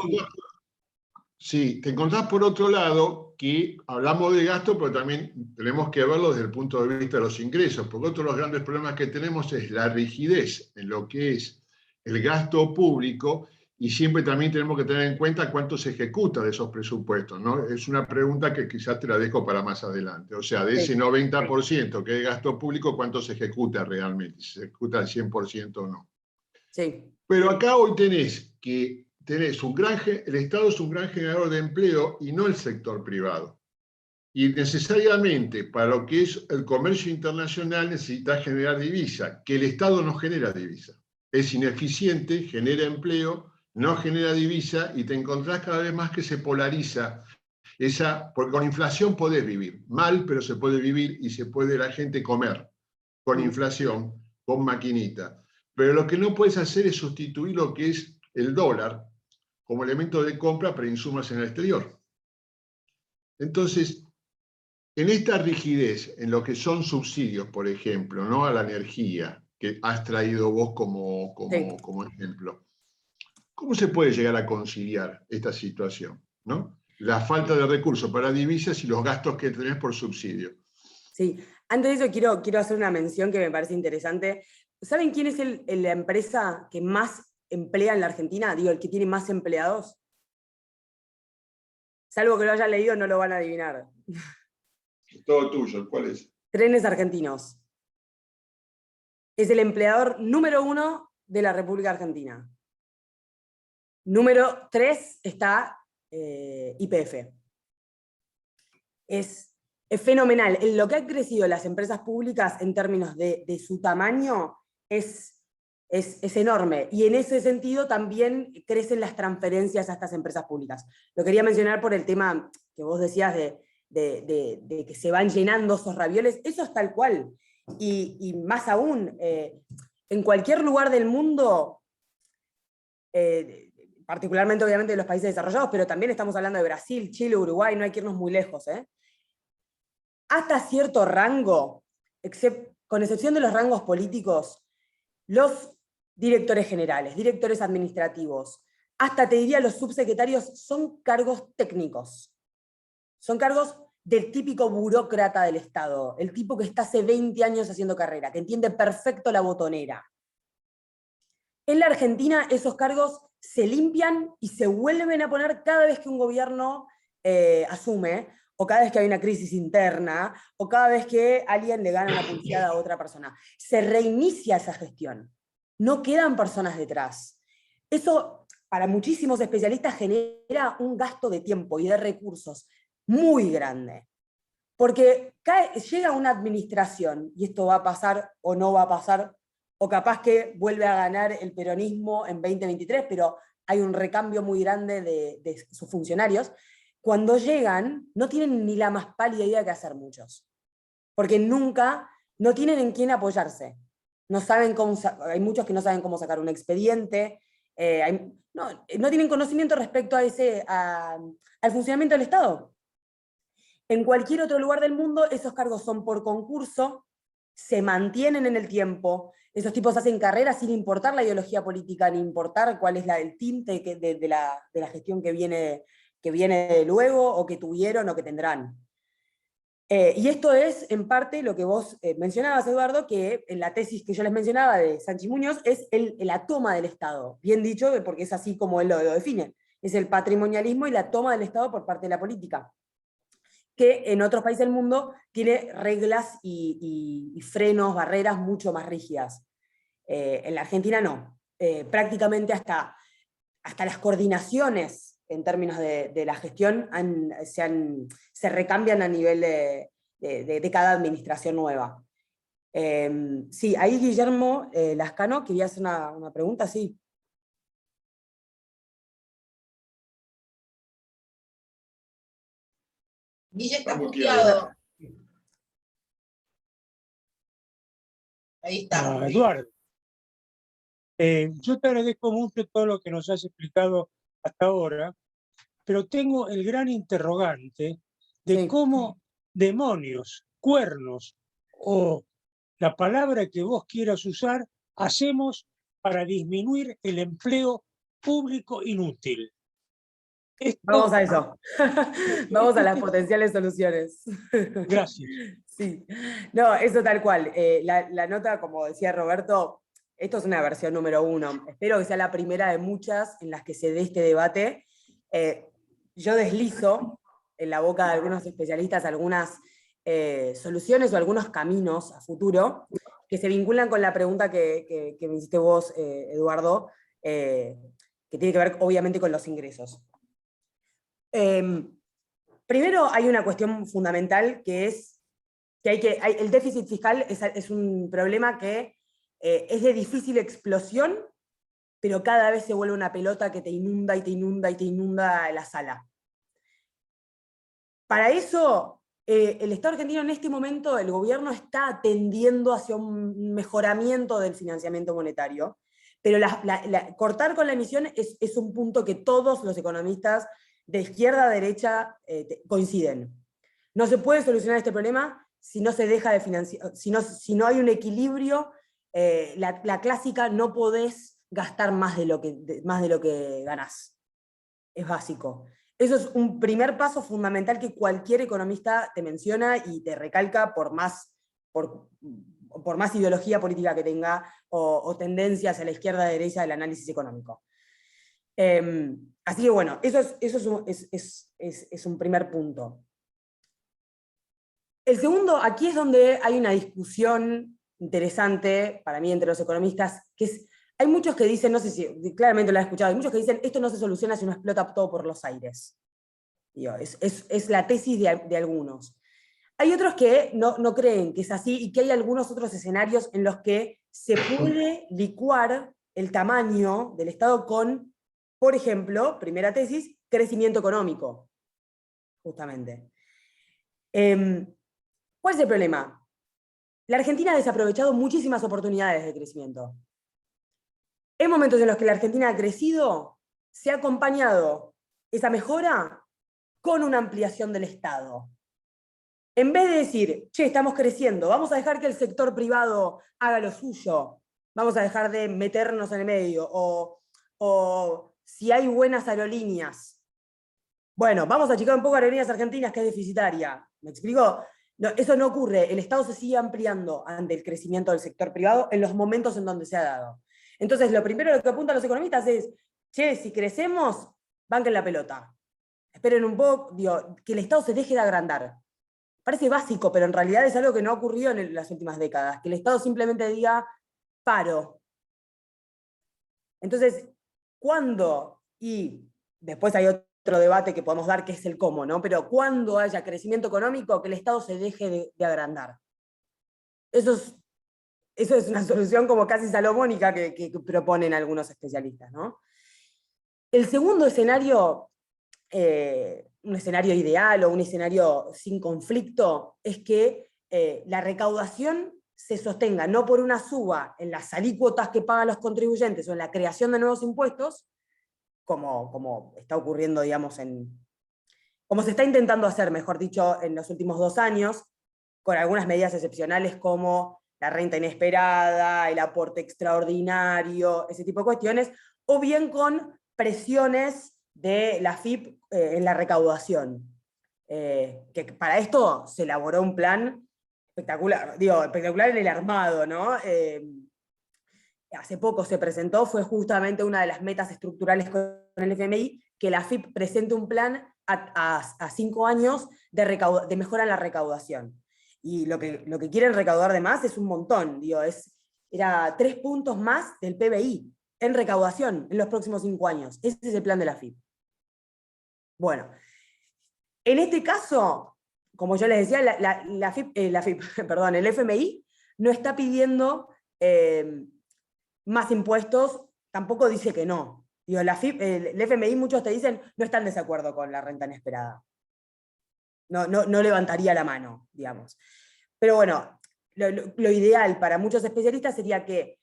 Sí, te encontrás por otro lado que hablamos de gasto, pero también tenemos que verlo desde el punto de vista de los ingresos, porque otro de los grandes problemas que tenemos es la rigidez en lo que es el gasto público, y siempre también tenemos que tener en cuenta cuánto se ejecuta de esos presupuestos, ¿no? Es una pregunta que quizás te la dejo para más adelante. O sea, de ese 90% que es gasto público, ¿cuánto se ejecuta realmente? Si se ejecuta al 100% o no. Sí. Pero acá hoy tenés el Estado es un gran generador de empleo y no el sector privado. Y necesariamente para lo que es el comercio internacional necesita generar divisa, que el Estado no genera divisa. Es ineficiente, genera empleo, no genera divisa, y te encontrás cada vez más que se polariza porque con inflación podés vivir mal, pero se puede vivir y se puede la gente comer con inflación, con maquinita. Pero lo que no puedes hacer es sustituir lo que es el dólar como elemento de compra para insumos en el exterior. Entonces, en esta rigidez, en lo que son subsidios, por ejemplo, ¿no? A la energía, que has traído vos como ejemplo, ¿cómo se puede llegar a conciliar esta situación, ¿no? La falta de recursos para divisas y los gastos que tenés por subsidio. Sí, antes de eso quiero hacer una mención que me parece interesante. ¿Saben quién es la empresa que más emplea en la Argentina? Digo, el que tiene más empleados. Salvo que lo hayan leído, no lo van a adivinar. Todo tuyo, ¿cuál es? Trenes Argentinos. Es el empleador número 1 de la República Argentina. Número 3 está YPF. Es fenomenal. Lo que han crecido las empresas públicas en términos de su tamaño es enorme. Y en ese sentido también crecen las transferencias a estas empresas públicas. Lo quería mencionar por el tema que vos decías de que se van llenando esos ravioles. Eso es tal cual. Y más aún, en cualquier lugar del mundo, particularmente obviamente de los países desarrollados, pero también estamos hablando de Brasil, Chile, Uruguay, no hay que irnos muy lejos, hasta cierto rango, con excepción de los rangos políticos, los directores generales, directores administrativos, hasta te diría los subsecretarios, son cargos técnicos. Son cargos del típico burócrata del Estado, el tipo que está hace 20 años haciendo carrera, que entiende perfecto la botonera. En la Argentina esos cargos se limpian y se vuelven a poner cada vez que un gobierno asume, o cada vez que hay una crisis interna, o cada vez que alguien le gana una pulseada a otra persona. Se reinicia esa gestión. No quedan personas detrás. Eso para muchísimos especialistas genera un gasto de tiempo y de recursos muy grande. Porque llega una administración, y esto va a pasar o no va a pasar, o capaz que vuelve a ganar el peronismo en 2023, pero hay un recambio muy grande de sus funcionarios. Cuando llegan, no tienen ni la más pálida idea de qué hacer muchos. Porque nunca, no tienen en quién apoyarse. No saben cómo, hay muchos que no saben cómo sacar un expediente, no tienen conocimiento respecto al funcionamiento del Estado. En cualquier otro lugar del mundo, esos cargos son por concurso, se mantienen en el tiempo, esos tipos hacen carreras sin importar la ideología política, ni importar cuál es el tinte de la gestión que viene luego, o que tuvieron, o que tendrán. Y esto es, en parte, lo que vos mencionabas, Eduardo, que en la tesis que yo les mencionaba de Sanchi Muñoz, es la toma del Estado. Bien dicho, porque es así como él lo define. Es el patrimonialismo y la toma del Estado por parte de la política, que en otros países del mundo tiene reglas y frenos, barreras mucho más rígidas. En la Argentina no. Prácticamente hasta las coordinaciones en términos de la gestión se recambian a nivel de cada administración nueva. Sí, ahí Guillermo Lascano quería hacer una pregunta, sí. Guille está muteado. Ahí está. Eduardo, yo te agradezco mucho todo lo que nos has explicado hasta ahora, pero tengo el gran interrogante de cómo demonios, cuernos o la palabra que vos quieras usar, hacemos para disminuir el empleo público inútil. Vamos a eso. Vamos a las potenciales soluciones. Gracias. Sí. No, eso tal cual. La nota, como decía Roberto, esto es una versión número 1. Espero que sea la primera de muchas en las que se dé este debate. Yo deslizo en la boca de algunos especialistas algunas soluciones o algunos caminos a futuro que se vinculan con la pregunta que me hiciste vos, Eduardo, que tiene que ver obviamente con los ingresos. Primero hay una cuestión fundamental que es que el déficit fiscal es un problema que es de difícil explosión, pero cada vez se vuelve una pelota que te inunda y te inunda y te inunda la sala. Para eso, el Estado argentino en este momento, el gobierno está atendiendo hacia un mejoramiento del financiamiento monetario, pero cortar con la emisión es un punto que todos los economistas de izquierda a derecha coinciden. No se puede solucionar este problema si no se deja de financiar, si no hay un equilibrio. La clásica, no podés gastar más de lo que ganás. Es básico. Eso es un primer paso fundamental que cualquier economista te menciona y te recalca por más ideología política que tenga o tendencias a la izquierda a la derecha del análisis económico. Así que bueno, eso es un primer punto. El segundo, aquí es donde hay una discusión interesante para mí entre los economistas, que es, hay muchos que dicen, no sé si claramente lo han escuchado, hay muchos que dicen esto no se soluciona si no explota todo por los aires. Es la tesis de algunos. Hay otros que no creen que es así y que hay algunos otros escenarios en los que se puede licuar el tamaño del Estado con, por ejemplo, primera tesis, crecimiento económico, justamente. ¿Cuál es el problema? La Argentina ha desaprovechado muchísimas oportunidades de crecimiento. En momentos en los que la Argentina ha crecido, se ha acompañado esa mejora con una ampliación del Estado. En vez de decir, che, estamos creciendo, vamos a dejar que el sector privado haga lo suyo, vamos a dejar de meternos en el medio, o si hay buenas aerolíneas, bueno, vamos a achicar un poco Aerolíneas Argentinas, que es deficitaria. ¿Me explico? No, eso no ocurre. El Estado se sigue ampliando ante el crecimiento del sector privado en los momentos en donde se ha dado. Entonces, lo primero a lo que apuntan los economistas es, che, si crecemos, banquen la pelota. Esperen un poco, que el Estado se deje de agrandar. Parece básico, pero en realidad es algo que no ha ocurrido en las últimas décadas. Que el Estado simplemente diga, paro. Entonces, cuando, y después hay otro debate que podemos dar, que es el cómo, ¿no? Pero cuando haya crecimiento económico, que el Estado se deje de agrandar. Eso es una solución como casi salomónica que proponen algunos especialistas, ¿no? El segundo escenario, un escenario ideal o un escenario sin conflicto, es que la recaudación se sostenga no por una suba en las alícuotas que pagan los contribuyentes o en la creación de nuevos impuestos, como está ocurriendo, digamos, como se está intentando hacer, mejor dicho, en los últimos 2 años, con algunas medidas excepcionales como la renta inesperada, el aporte extraordinario, ese tipo de cuestiones, o bien con presiones de la AFIP en la recaudación. Que para esto se elaboró un plan espectacular, espectacular en el armado, ¿no? Hace poco se presentó, fue justamente una de las metas estructurales con el FMI, que la AFIP presente un plan a 5 años de mejora en la recaudación. Y lo que quieren recaudar de más es un montón, era 3 puntos más del PBI en recaudación en los próximos 5 años. Ese es el plan de la AFIP. Bueno, en este caso, como yo les decía, el FMI no está pidiendo más impuestos, tampoco dice que no. El FMI, muchos te dicen, no está en desacuerdo con la renta inesperada. No levantaría la mano, digamos. Pero bueno, lo ideal para muchos especialistas sería que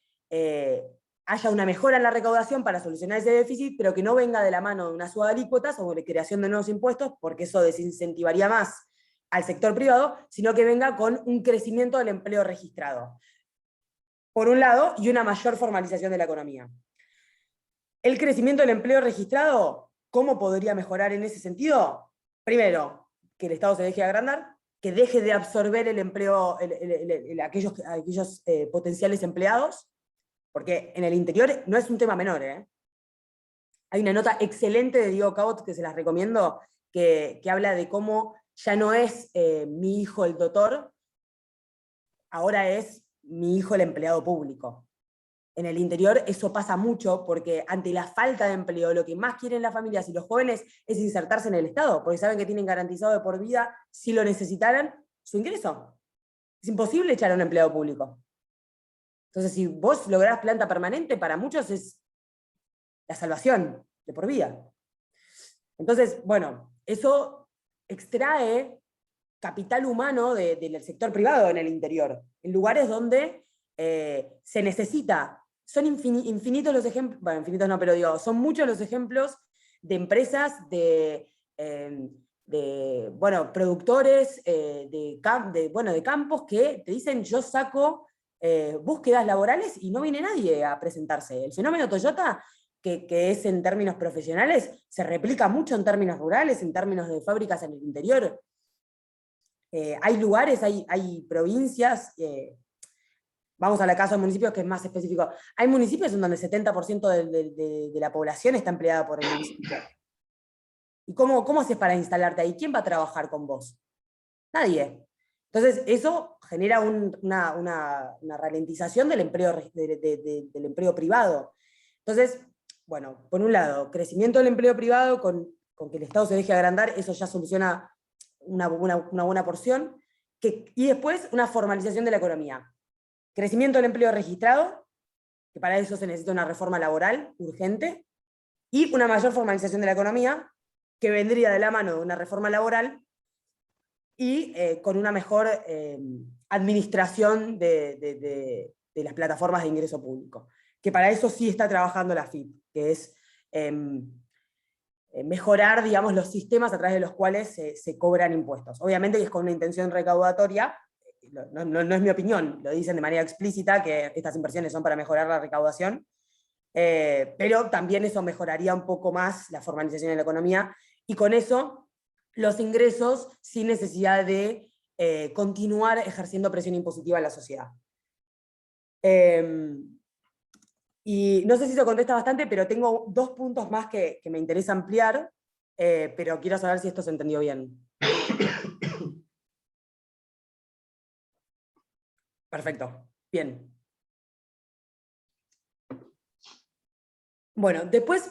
haya una mejora en la recaudación para solucionar ese déficit, pero que no venga de la mano de una suba de alícuotas o de creación de nuevos impuestos, porque eso desincentivaría más al sector privado, sino que venga con un crecimiento del empleo registrado, por un lado, y una mayor formalización de la economía. El crecimiento del empleo registrado, ¿cómo podría mejorar en ese sentido? Primero, que el Estado se deje de agrandar, que deje de absorber el empleo, aquellos potenciales empleados, porque en el interior no es un tema menor. Hay una nota excelente de Diego Cabot, que se las recomiendo, que habla de cómo ya no es mi hijo el doctor, ahora es mi hijo el empleado público. En el interior eso pasa mucho, porque ante la falta de empleo, lo que más quieren las familias y los jóvenes es insertarse en el Estado, porque saben que tienen garantizado de por vida, si lo necesitaran, su ingreso. Es imposible echar a un empleado público. Entonces, si vos lográs planta permanente, para muchos es la salvación de por vida. Entonces, bueno, eso extrae capital humano del sector privado en el interior, en lugares donde se necesita. Son infinitos los ejemplos, bueno, infinitos no, pero son muchos los ejemplos de empresas, productores de campos que te dicen, yo saco búsquedas laborales y no viene nadie a presentarse. El fenómeno Toyota, que es en términos profesionales, se replica mucho en términos rurales, en términos de fábricas en el interior. Hay lugares, hay provincias, vamos a la casa de municipios que es más específico. Hay municipios en donde el 70% de la población está empleada por el municipio. ¿Y cómo haces para instalarte ahí? ¿Quién va a trabajar con vos? Nadie. Entonces, eso genera una ralentización del del empleo privado. Entonces, bueno, por un lado, crecimiento del empleo privado con que el Estado se deje agrandar, eso ya soluciona una buena porción, y después una formalización de la economía. Crecimiento del empleo registrado, que para eso se necesita una reforma laboral urgente, y una mayor formalización de la economía, que vendría de la mano de una reforma laboral y con una mejor administración de las plataformas de ingreso público. Que para eso sí está trabajando la AFIP, que es mejorar, digamos, los sistemas a través de los cuales se cobran impuestos. Obviamente que es con una intención recaudatoria, no es mi opinión, lo dicen de manera explícita que estas inversiones son para mejorar la recaudación, pero también eso mejoraría un poco más la formalización de la economía, y con eso los ingresos sin necesidad de continuar ejerciendo presión impositiva en la sociedad. Y no sé si eso contesta bastante, pero tengo 2 puntos más que me interesa ampliar, pero quiero saber si esto se entendió bien. Perfecto, bien. Bueno, después,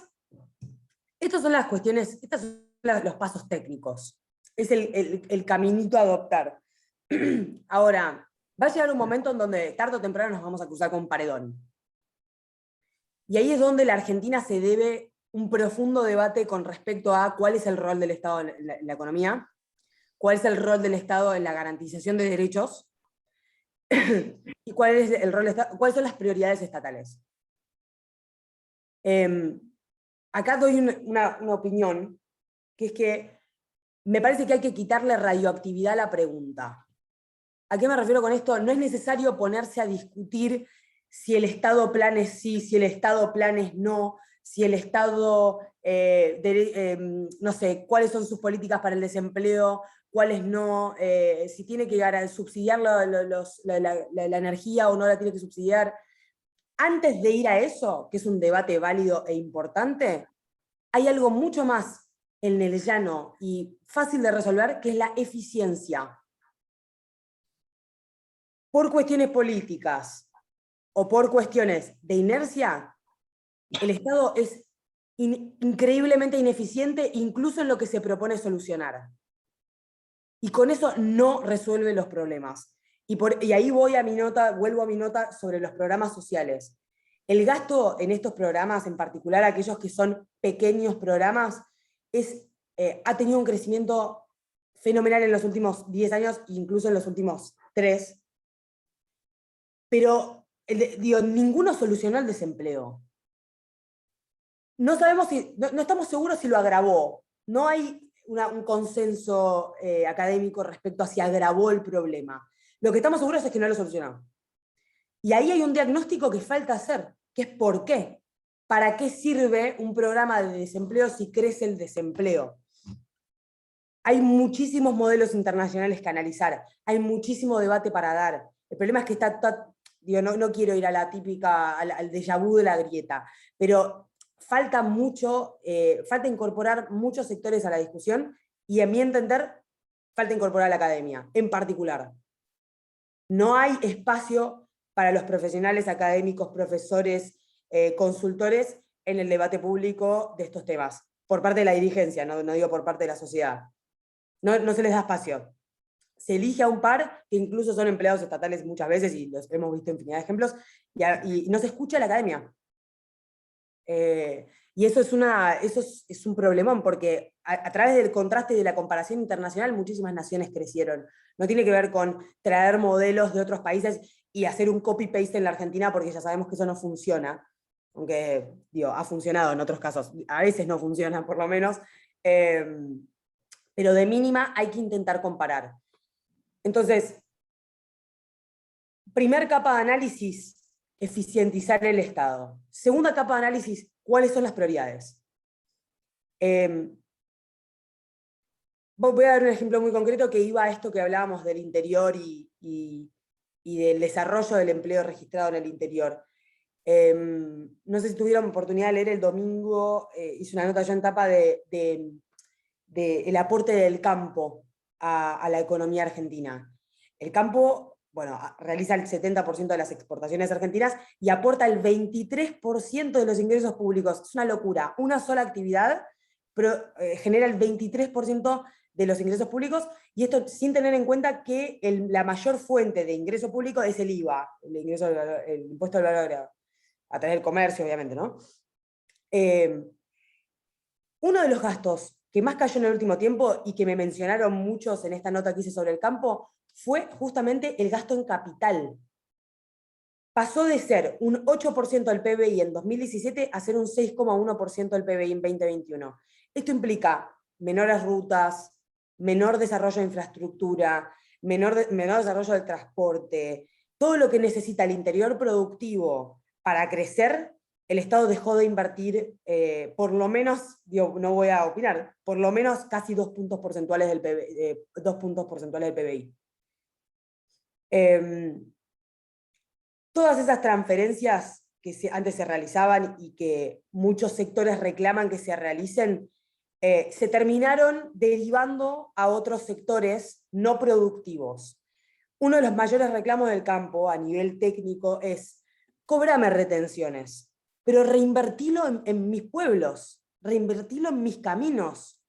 estas son las cuestiones, estos son los pasos técnicos. Es el caminito a adoptar. Ahora, va a llegar un momento en donde tarde o temprano nos vamos a cruzar con un paredón. Y ahí es donde la Argentina se debe un profundo debate con respecto a cuál es el rol del Estado en la economía, cuál es el rol del Estado en la garantización de derechos, y cuál es el rol cuáles son las prioridades estatales. Acá doy una opinión, que es que me parece que hay que quitarle radioactividad a la pregunta. ¿A qué me refiero con esto? No es necesario ponerse a discutir si el Estado planes sí, si el Estado planes no, si el Estado, no sé, cuáles son sus políticas para el desempleo, cuáles no, si tiene que subsidiar la energía o no la tiene que subsidiar. Antes de ir a eso, que es un debate válido e importante, hay algo mucho más en el llano y fácil de resolver, que es la eficiencia. Por cuestiones políticas o por cuestiones de inercia, el Estado es increíblemente ineficiente, incluso en lo que se propone solucionar. Y con eso no resuelve los problemas. Y ahí vuelvo a mi nota sobre los programas sociales. El gasto en estos programas, en particular aquellos que son pequeños programas, ha tenido un crecimiento fenomenal en los últimos 10 años, incluso en los últimos 3. Pero, ninguno solucionó el desempleo. No sabemos no estamos seguros si lo agravó. No hay un consenso académico respecto a si agravó el problema. Lo que estamos seguros es que no lo solucionó. Y ahí hay un diagnóstico que falta hacer, que es ¿por qué? ¿Para qué sirve un programa de desempleo si crece el desempleo? Hay muchísimos modelos internacionales que analizar, hay muchísimo debate para dar. El problema es que no quiero ir a la típica, al déjà vu de la grieta, pero falta incorporar muchos sectores a la discusión, y a mi entender, falta incorporar a la academia, en particular. No hay espacio para los profesionales académicos, profesores, consultores, en el debate público de estos temas, por parte de la dirigencia, no digo por parte de la sociedad. No se les da espacio. Se elige a un par, que incluso son empleados estatales muchas veces, y los hemos visto infinidad de ejemplos, y no se escucha a la academia. Y eso es un problemón, porque a través del contraste y de la comparación internacional, muchísimas naciones crecieron. No tiene que ver con traer modelos de otros países y hacer un copy-paste en la Argentina, porque ya sabemos que eso no funciona, aunque ha funcionado en otros casos, a veces no funciona por lo menos, pero de mínima hay que intentar comparar. Entonces, primer capa de análisis, eficientizar el Estado. Segunda capa de análisis, ¿cuáles son las prioridades? Voy a dar un ejemplo muy concreto que iba a esto que hablábamos del interior y del desarrollo del empleo registrado en el interior. No sé si tuvieron oportunidad de leer el domingo, hice una nota yo en tapa del aporte del campo a la economía argentina. El campo, realiza el 70% de las exportaciones argentinas y aporta el 23% de los ingresos públicos. Es una locura. Una sola actividad genera el 23% de los ingresos públicos, y esto sin tener en cuenta que la mayor fuente de ingreso público es el IVA, el impuesto al valor agregado, a través del comercio, obviamente, ¿no? Uno de los gastos que más cayó en el último tiempo, y que me mencionaron muchos en esta nota que hice sobre el campo, fue justamente el gasto en capital. Pasó de ser un 8% del PBI en 2017 a ser un 6,1% del PBI en 2021. Esto implica menores rutas, menor desarrollo de infraestructura, menor desarrollo del transporte, todo lo que necesita el interior productivo para crecer. El Estado dejó de invertir, por lo menos, no voy a opinar, por lo menos casi 2 puntos porcentuales del PBI. Todas esas transferencias que antes se realizaban y que muchos sectores reclaman que se realicen, se terminaron derivando a otros sectores no productivos. Uno de los mayores reclamos del campo a nivel técnico es: cóbrame retenciones. pero reinvertilo en mis pueblos, reinvertilo en mis caminos.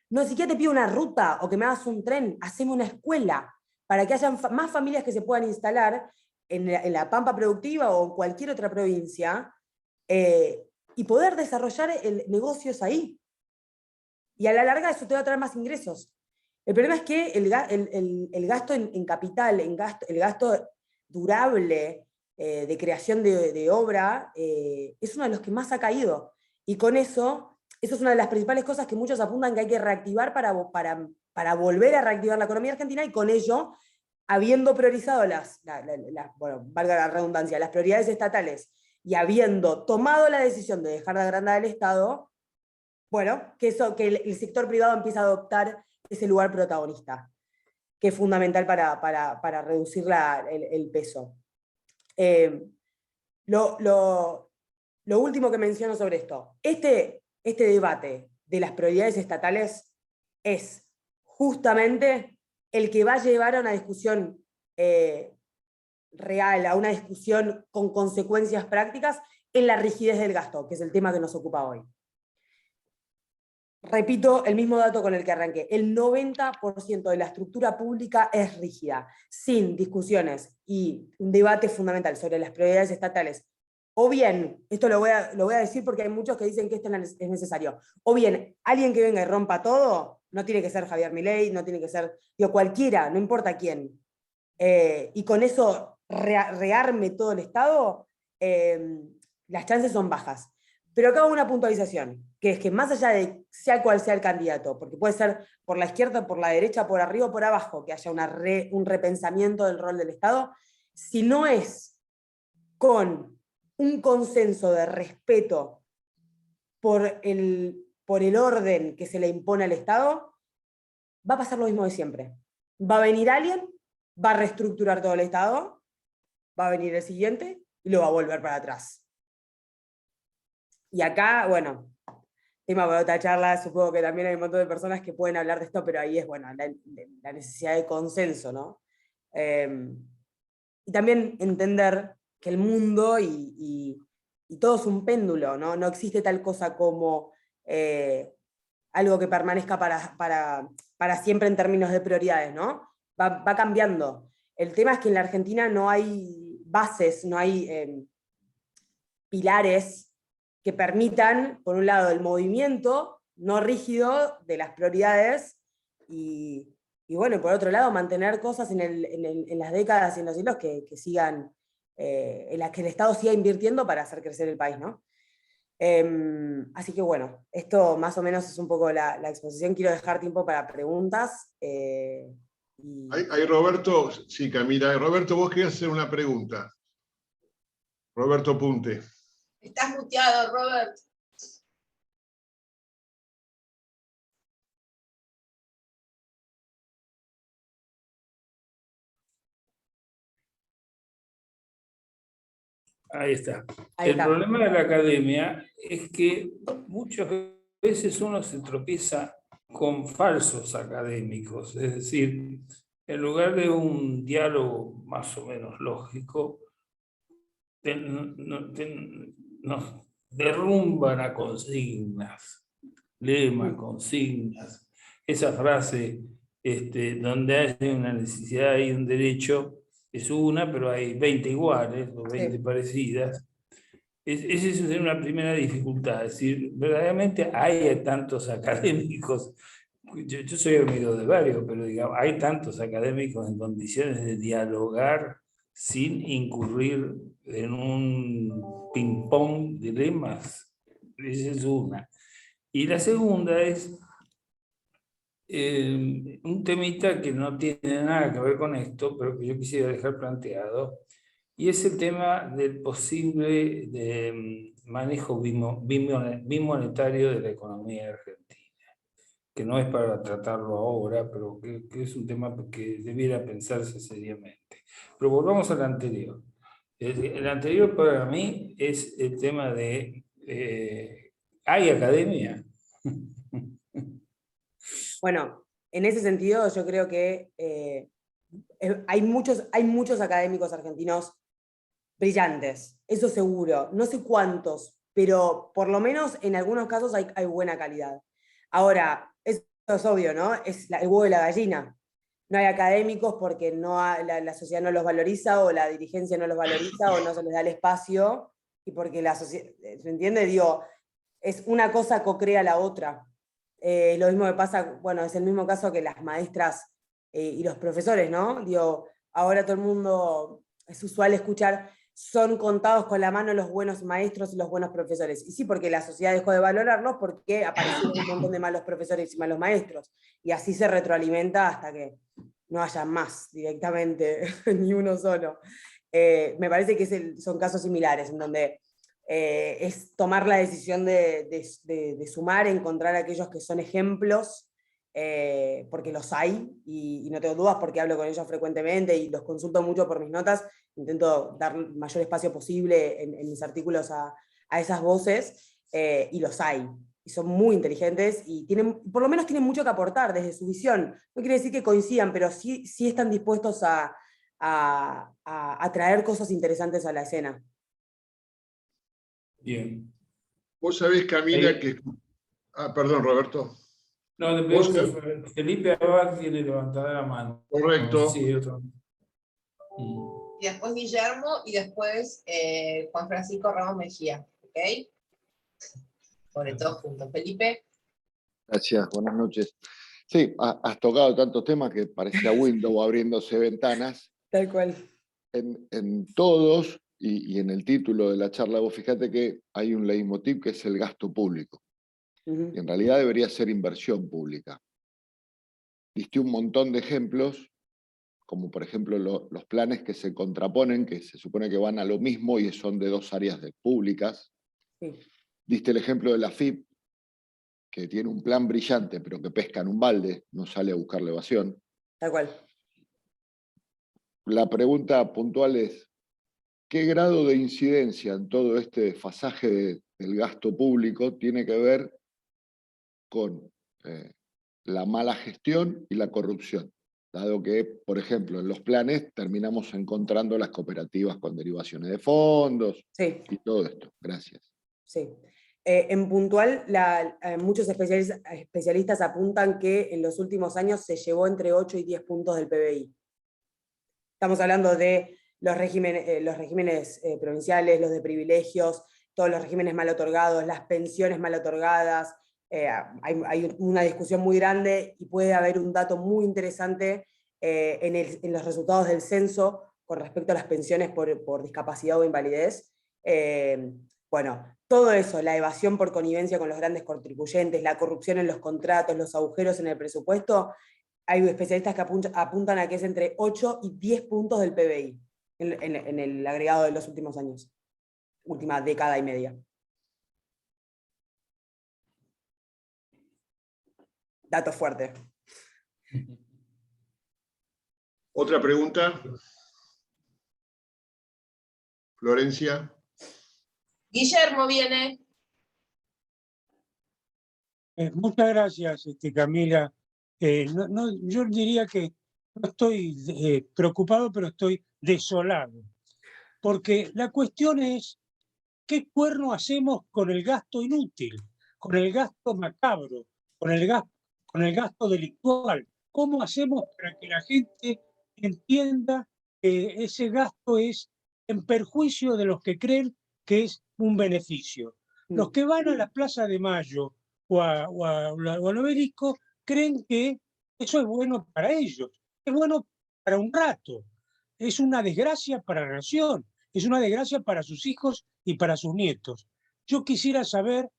No siquiera te pido una ruta o que me hagas un tren, haceme una escuela para que haya más familias que se puedan instalar en la Pampa Productiva o en cualquier otra provincia y poder desarrollar negocios ahí. Y a la larga eso te va a traer más ingresos. El problema es que el gasto en capital, el gasto durable de creación de obra, es uno de los que más ha caído. Y con eso es una de las principales cosas que muchos apuntan que hay que reactivar para volver a reactivar la economía argentina, y con ello, habiendo priorizado bueno, valga la redundancia, las prioridades estatales, y habiendo tomado la decisión de dejar de agrandar el Estado, bueno, que el sector privado empieza a adoptar ese lugar protagonista, que es fundamental para reducir el peso. Lo último que menciono sobre esto, este debate de las prioridades estatales es justamente el que va a llevar a una discusión real, a una discusión con consecuencias prácticas en la rigidez del gasto, que es el tema que nos ocupa hoy. Repito el mismo dato con el que arranqué, el 90% de la estructura pública es rígida, sin discusiones y un debate fundamental sobre las prioridades estatales. O bien, esto lo voy a decir porque hay muchos que dicen que esto es necesario, o bien, alguien que venga y rompa todo, no tiene que ser Javier Milei, no tiene que ser cualquiera, no importa quién, y con eso rearme todo el Estado, las chances son bajas. Pero acá hago una puntualización, que es que más allá de sea cual sea el candidato, porque puede ser por la izquierda, por la derecha, por arriba o por abajo, que haya un repensamiento del rol del Estado, si no es con un consenso de respeto por el orden que se le impone al Estado, va a pasar lo mismo de siempre. Va a venir alguien, va a reestructurar todo el Estado, va a venir el siguiente y lo va a volver para atrás. Y acá, bueno, tema para otra charla, supongo que también hay un montón de personas que pueden hablar de esto, pero ahí es, bueno, la necesidad de consenso, ¿no? Y también entender que el mundo y todo es un péndulo, ¿no? No existe tal cosa como algo que permanezca para siempre en términos de prioridades, ¿no? Va cambiando. El tema es que en la Argentina no hay bases, no hay pilares que permitan, por un lado, el movimiento no rígido de las prioridades y bueno, por otro lado, mantener cosas en las décadas y en los siglos que sigan, en las que el Estado siga invirtiendo para hacer crecer el país, ¿no? Así que bueno, esto más o menos es un poco la exposición. Quiero dejar tiempo para preguntas. Hay Roberto, sí, Camila. Roberto, vos querías hacer una pregunta. Roberto Punte. Estás muteado, Robert. Ahí está. Ahí El está. problema de la academia es que muchas veces uno se tropieza con falsos académicos, es decir, en lugar de un diálogo más o menos lógico, nos derrumban a consignas, lemas, consignas. Esa frase, donde hay una necesidad y un derecho, es una, pero hay 20 iguales o 20 parecidas. Esa es una primera dificultad, es decir, verdaderamente hay tantos académicos, yo soy amigo de varios, pero digamos, hay tantos académicos en condiciones de dialogar sin incurrir en un ping-pong de lemas. Esa es una. Y la segunda es un temita que no tiene nada que ver con esto, pero que yo quisiera dejar planteado, y es el tema del posible manejo bimonetario de la economía argentina, que no es para tratarlo ahora, pero que es un tema que debiera pensarse seriamente. Pero volvamos al anterior. El anterior para mí es el tema de, ¿hay academia? Bueno, en ese sentido yo creo que hay muchos académicos argentinos brillantes, eso seguro. No sé cuántos, pero por lo menos en algunos casos hay buena calidad. Ahora, eso es obvio, ¿no? Es el huevo y la gallina. No hay académicos porque la sociedad no los valoriza, o la dirigencia no los valoriza, o no se les da el espacio, y porque la sociedad, ¿se entiende? Digo, es una cosa co-crea la otra. Lo mismo que pasa, bueno, es el mismo caso que las maestras y los profesores, ¿no? Digo, ahora todo el mundo, es usual escuchar, son contados con la mano los buenos maestros y los buenos profesores. Y sí, porque la sociedad dejó de valorarlos porque aparecieron un montón de malos profesores y malos maestros. Y así se retroalimenta hasta que no haya más directamente, ni uno solo. Me parece que son casos similares, en donde es tomar la decisión de sumar, encontrar aquellos que son ejemplos, porque los hay, y no tengo dudas porque hablo con ellos frecuentemente y los consulto mucho por mis notas, intento dar el mayor espacio posible en mis artículos a esas voces, y los hay. Y son muy inteligentes y por lo menos tienen mucho que aportar desde su visión. No quiere decir que coincidan, pero sí están dispuestos a traer cosas interesantes a la escena. Bien. Vos sabés, Camila, que... Perdón, Roberto. No, le ¿Vos pregunto, Felipe Abad tiene levantada la mano. Correcto. Sí, otro. Y después Guillermo y después Juan Francisco Ramos Mejía. ¿Ok? Sobre todo juntos. Felipe. Gracias, buenas noches. Sí, has tocado tantos temas que parecía Windows abriéndose ventanas. Tal cual. En todos, y en el título de la charla, vos fíjate que hay un leitmotiv que es el gasto público. Y en realidad debería ser inversión pública. Diste un montón de ejemplos, como por ejemplo los planes que se contraponen, que se supone que van a lo mismo y son de dos áreas públicas. Sí. Diste el ejemplo de la FIP, que tiene un plan brillante, pero que pesca en un balde, no sale a buscar la evasión. Tal cual. La pregunta puntual es, ¿qué grado de incidencia en todo este desfasaje del gasto público tiene que ver con la mala gestión y la corrupción? Dado que, por ejemplo, en los planes terminamos encontrando las cooperativas con derivaciones de fondos, sí, y todo esto. Gracias. Sí. En puntual, muchos especialistas apuntan que en los últimos años se llevó entre 8 y 10 puntos del PBI. Estamos hablando de los regímenes provinciales, los de privilegios, todos los regímenes mal otorgados, las pensiones mal otorgadas. Hay una discusión muy grande y puede haber un dato muy interesante en los resultados del censo con respecto a las pensiones por discapacidad o invalidez. Bueno, todo eso, la evasión por connivencia con los grandes contribuyentes, la corrupción en los contratos, los agujeros en el presupuesto, hay especialistas que apuntan a que es entre 8 y 10 puntos del PBI en el agregado de los últimos años, última década y media. Dato fuerte. ¿Otra pregunta? Florencia. Guillermo viene. Muchas gracias, Camila. Yo diría que no estoy preocupado, pero estoy desolado. Porque la cuestión es, ¿qué cuerno hacemos con el gasto inútil, con el gasto macabro, con el gasto delictual? ¿Cómo hacemos para que la gente entienda que ese gasto es en perjuicio de los que creen que es un beneficio? Los que van a la Plaza de Mayo o al Obelisco creen que eso es bueno para ellos, es bueno para un rato, es una desgracia para la nación, es una desgracia para sus hijos y para sus nietos. Yo quisiera saber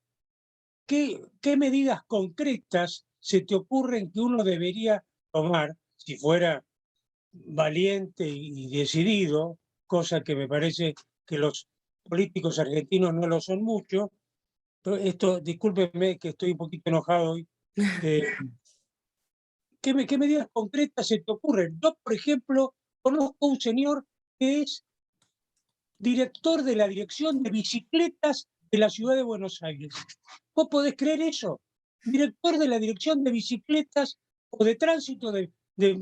qué medidas concretas se te ocurren que uno debería tomar, si fuera valiente y decidido, cosa que me parece que los políticos argentinos no lo son mucho. Esto, discúlpenme que estoy un poquito enojado hoy. ¿Qué medidas concretas se te ocurren? Yo, por ejemplo, conozco a un señor que es director de la Dirección de Bicicletas de la Ciudad de Buenos Aires. ¿Vos podés creer eso? Director de la Dirección de Bicicletas o de Tránsito ¿qué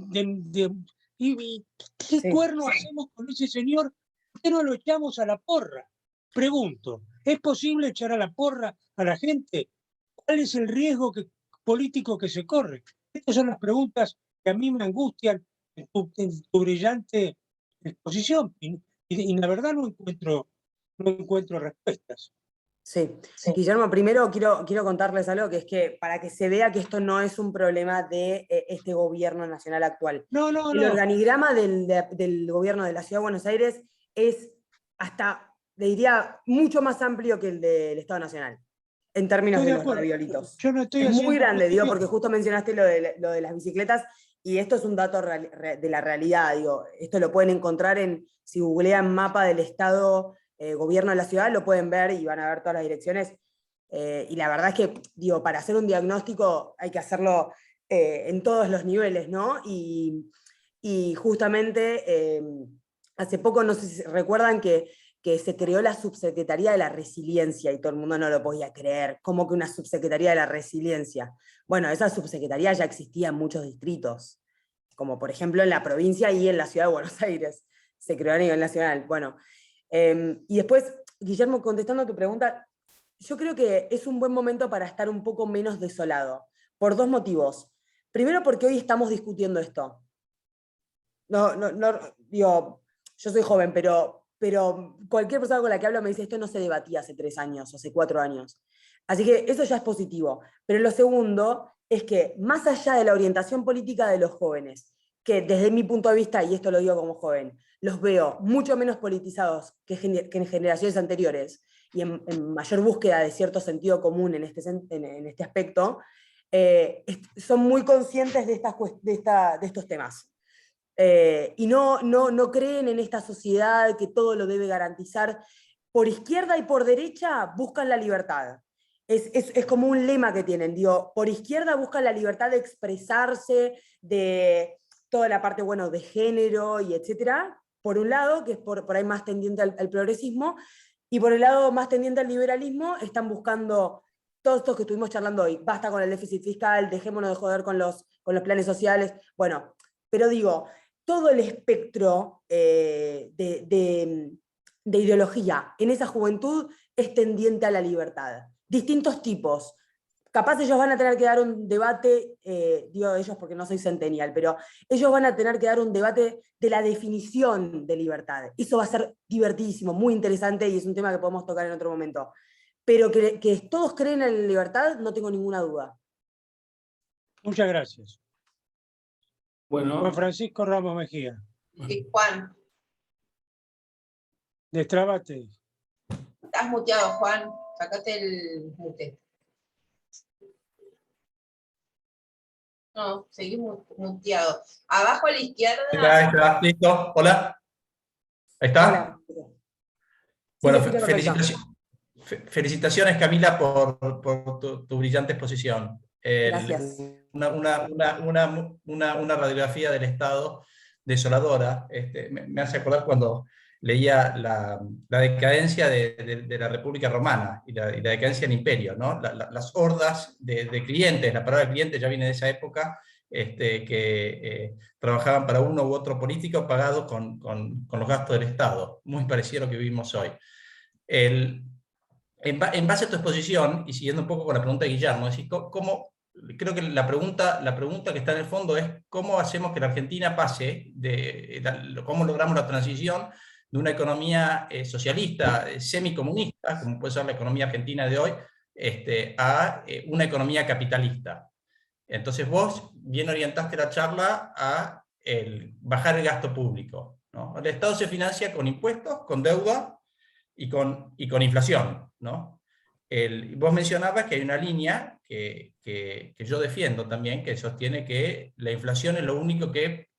cuerno hacemos con ese señor qué no lo echamos a la porra? Pregunto, ¿es posible echar a la porra a la gente? ¿Cuál es el riesgo político que se corre? Estas son las preguntas que a mí me angustian en tu brillante exposición. Y la verdad no encuentro respuestas. Sí. Guillermo, primero quiero contarles algo, que es que para que se vea que esto no es un problema de este gobierno nacional actual. El organigrama del gobierno de la Ciudad de Buenos Aires es hasta, le diría, mucho más amplio que el del Estado Nacional, en términos de los raviolitos. Yo no estoy es muy grande, digo, porque justo mencionaste lo de las bicicletas, y esto es un dato de la realidad, digo, esto lo pueden encontrar si googlean mapa del Estado, gobierno de la ciudad, lo pueden ver y van a ver todas las direcciones, y la verdad es que, digo, para hacer un diagnóstico hay que hacerlo en todos los niveles, ¿no? Y justamente hace poco, no sé si recuerdan que se creó la subsecretaría de la resiliencia, y todo el mundo no lo podía creer, ¿cómo que una subsecretaría de la resiliencia? Bueno, esa subsecretaría ya existía en muchos distritos, como por ejemplo en la provincia y en la ciudad de Buenos Aires, se creó a nivel nacional. Bueno, y después, Guillermo, contestando a tu pregunta, yo creo que es un buen momento para estar un poco menos desolado, por dos motivos. Primero, porque hoy estamos discutiendo esto. Digo, yo soy joven, pero cualquier persona con la que hablo me dice, esto no se debatía hace 3 años, o hace 4 años. Así que eso ya es positivo. Pero lo segundo es que, más allá de la orientación política de los jóvenes, que desde mi punto de vista, y esto lo digo como joven, los veo mucho menos politizados que en generaciones anteriores, y en mayor búsqueda de cierto sentido común en este aspecto, son muy conscientes de estos temas. Y no creen en esta sociedad que todo lo debe garantizar. Por izquierda y por derecha buscan la libertad. Es como un lema que tienen, digo, por izquierda buscan la libertad de expresarse, de toda la parte, bueno, de género y etcétera, por un lado, que es por ahí más tendiente al progresismo, y por el lado más tendiente al liberalismo, están buscando todos estos que estuvimos charlando hoy, basta con el déficit fiscal, dejémonos de joder con los planes sociales, bueno, pero digo, todo el espectro de ideología en esa juventud es tendiente a la libertad. Distintos tipos. Capaz ellos van a tener que dar un debate, digo ellos porque no soy centennial, pero ellos van a tener que dar un debate de la definición de libertad. Eso va a ser divertidísimo, muy interesante, y es un tema que podemos tocar en otro momento. Pero que todos creen en la libertad, no tengo ninguna duda. Muchas gracias. Bueno. Juan Francisco Ramos Mejía. Sí, Juan. Destrábate. Estás muteado, Juan. Sácate el mute. No, seguís muteado. Abajo a la izquierda. Está, listo. Hola. ¿Ahí está? Hola. Bueno, Sí, felicitaciones, Camila, por tu brillante exposición. Gracias. Una radiografía del Estado desoladora. Me hace acordar cuando leía la decadencia de la República Romana y la decadencia del imperio, ¿no? Las hordas de clientes, la palabra cliente ya viene de esa época, que trabajaban para uno u otro político pagado con los gastos del Estado, muy parecido a lo que vivimos hoy. En base a tu exposición, y siguiendo un poco con la pregunta de Guillermo, es decir, creo que la pregunta que está en el fondo es cómo hacemos que la Argentina pase, cómo logramos la transición de una economía socialista, semicomunista, como puede ser la economía argentina de hoy, a una economía capitalista. Entonces vos bien orientaste la charla a bajar el gasto público, ¿no? El Estado se financia con impuestos, con deuda y con inflación, ¿no? Vos mencionabas que hay una línea que yo defiendo también, que sostiene que la inflación es lo único que,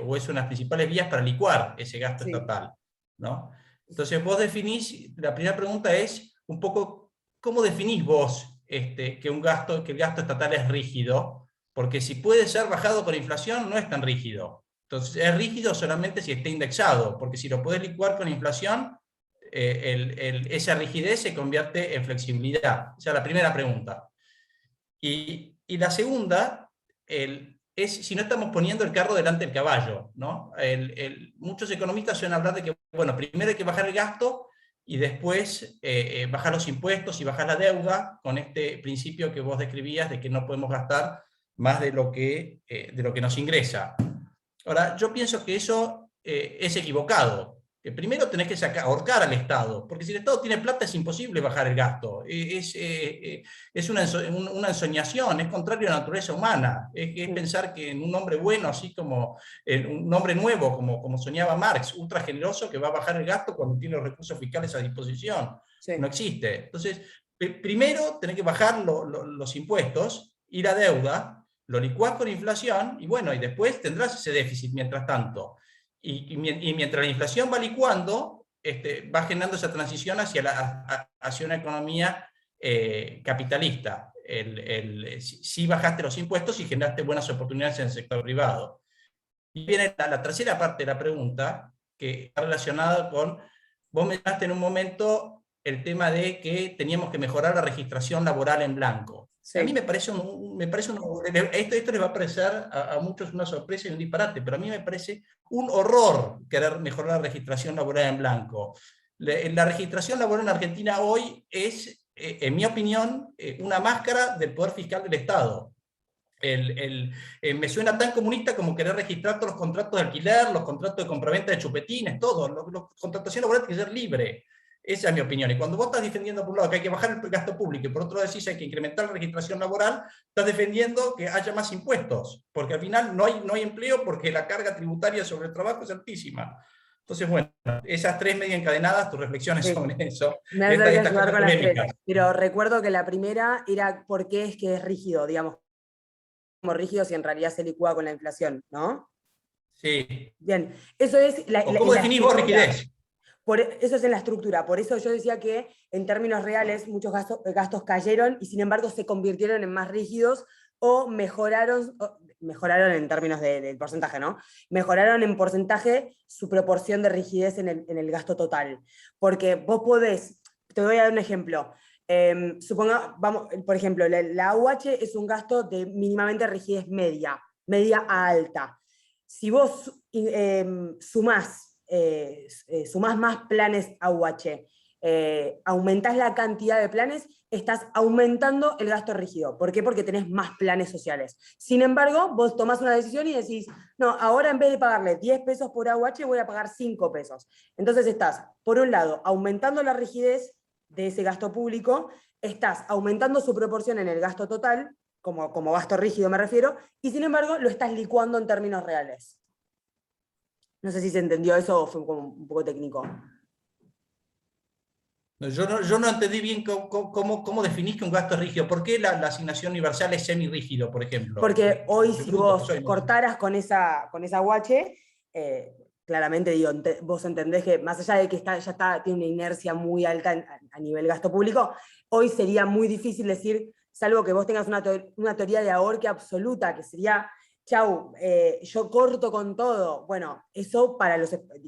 o es una de las principales vías para licuar ese gasto estatal, ¿no? Entonces vos definís, la primera pregunta es un poco, ¿cómo definís vos que el gasto estatal es rígido? Porque si puede ser bajado por inflación, no es tan rígido. Entonces es rígido solamente si está indexado, porque si lo podés licuar con inflación, esa rigidez se convierte en flexibilidad. Esa es la primera pregunta. Y la segunda, es si no estamos poniendo el carro delante del caballo, ¿no? Muchos economistas suelen hablar de que, bueno, primero hay que bajar el gasto y después bajar los impuestos y bajar la deuda, con este principio que vos describías de que no podemos gastar más de lo que nos ingresa. Ahora, yo pienso que eso es equivocado. Que primero tenés que ahorcar al Estado, porque si el Estado tiene plata es imposible bajar el gasto. Es una ensoñación, es contrario a la naturaleza humana. Es pensar que en un hombre bueno, así como un hombre nuevo, como soñaba Marx, ultra generoso, que va a bajar el gasto cuando tiene los recursos fiscales a disposición. Sí. No existe. Entonces, primero tenés que bajar los impuestos y la deuda, lo licuás con inflación, y bueno, y después tendrás ese déficit mientras tanto. Y mientras la inflación va licuando, va generando esa transición hacia una economía capitalista. Si bajaste los impuestos y generaste buenas oportunidades en el sector privado. Y viene la tercera parte de la pregunta, que está relacionada con, vos mencionaste en un momento el tema de que teníamos que mejorar la registración laboral en blanco. Sí. A mí me parece esto les va a parecer a muchos una sorpresa y un disparate, pero a mí me parece un horror querer mejorar la registración laboral en blanco. La registración laboral en Argentina hoy es, en mi opinión, una máscara del poder fiscal del Estado. Me suena tan comunista como querer registrar todos los contratos de alquiler, los contratos de compraventa de chupetines, todo. La contratación laboral tiene que ser libre. Esa es mi opinión. Y cuando vos estás defendiendo, por un lado, que hay que bajar el gasto público, y por otro lado decís que hay que incrementar la registración laboral, estás defendiendo que haya más impuestos, porque al final no hay empleo porque la carga tributaria sobre el trabajo es altísima. Entonces, bueno, esas tres medio encadenadas, tus reflexiones sobre eso. Me hace que ayudar con las tres, pero recuerdo que la primera era por qué es que es rígido, digamos, como rígido si en realidad se licúa con la inflación, ¿no? Sí. Bien, eso es ¿Cómo definís vos rigidez? Eso es en la estructura, por eso yo decía que en términos reales muchos gastos cayeron y sin embargo se convirtieron en más rígidos o mejoraron en términos del porcentaje, ¿no? Mejoraron en porcentaje su proporción de rigidez en el gasto total. Porque vos podés, te voy a dar un ejemplo, por ejemplo, la AUH es un gasto de mínimamente rigidez media a alta. Si vos sumás más planes AUH, aumentás la cantidad de planes, estás aumentando el gasto rígido. ¿Por qué? Porque tenés más planes sociales. Sin embargo, vos tomás una decisión y decís, no, ahora en vez de pagarle 10 pesos por AUH, voy a pagar 5 pesos. Entonces estás, por un lado, aumentando la rigidez de ese gasto público, estás aumentando su proporción en el gasto total, como gasto rígido me refiero, y sin embargo lo estás licuando en términos reales. No sé si se entendió eso o fue como un poco técnico. Yo no entendí bien cómo definís que un gasto es rígido. ¿Por qué la asignación universal es semi-rígido, por ejemplo? Porque hoy si vos cortaras con esa UH, claramente digo, vos entendés que más allá de que tiene una inercia muy alta a nivel gasto público, hoy sería muy difícil decir, salvo que vos tengas una teoría de ahorque absoluta, que sería... Chau, yo corto con todo. Bueno, eso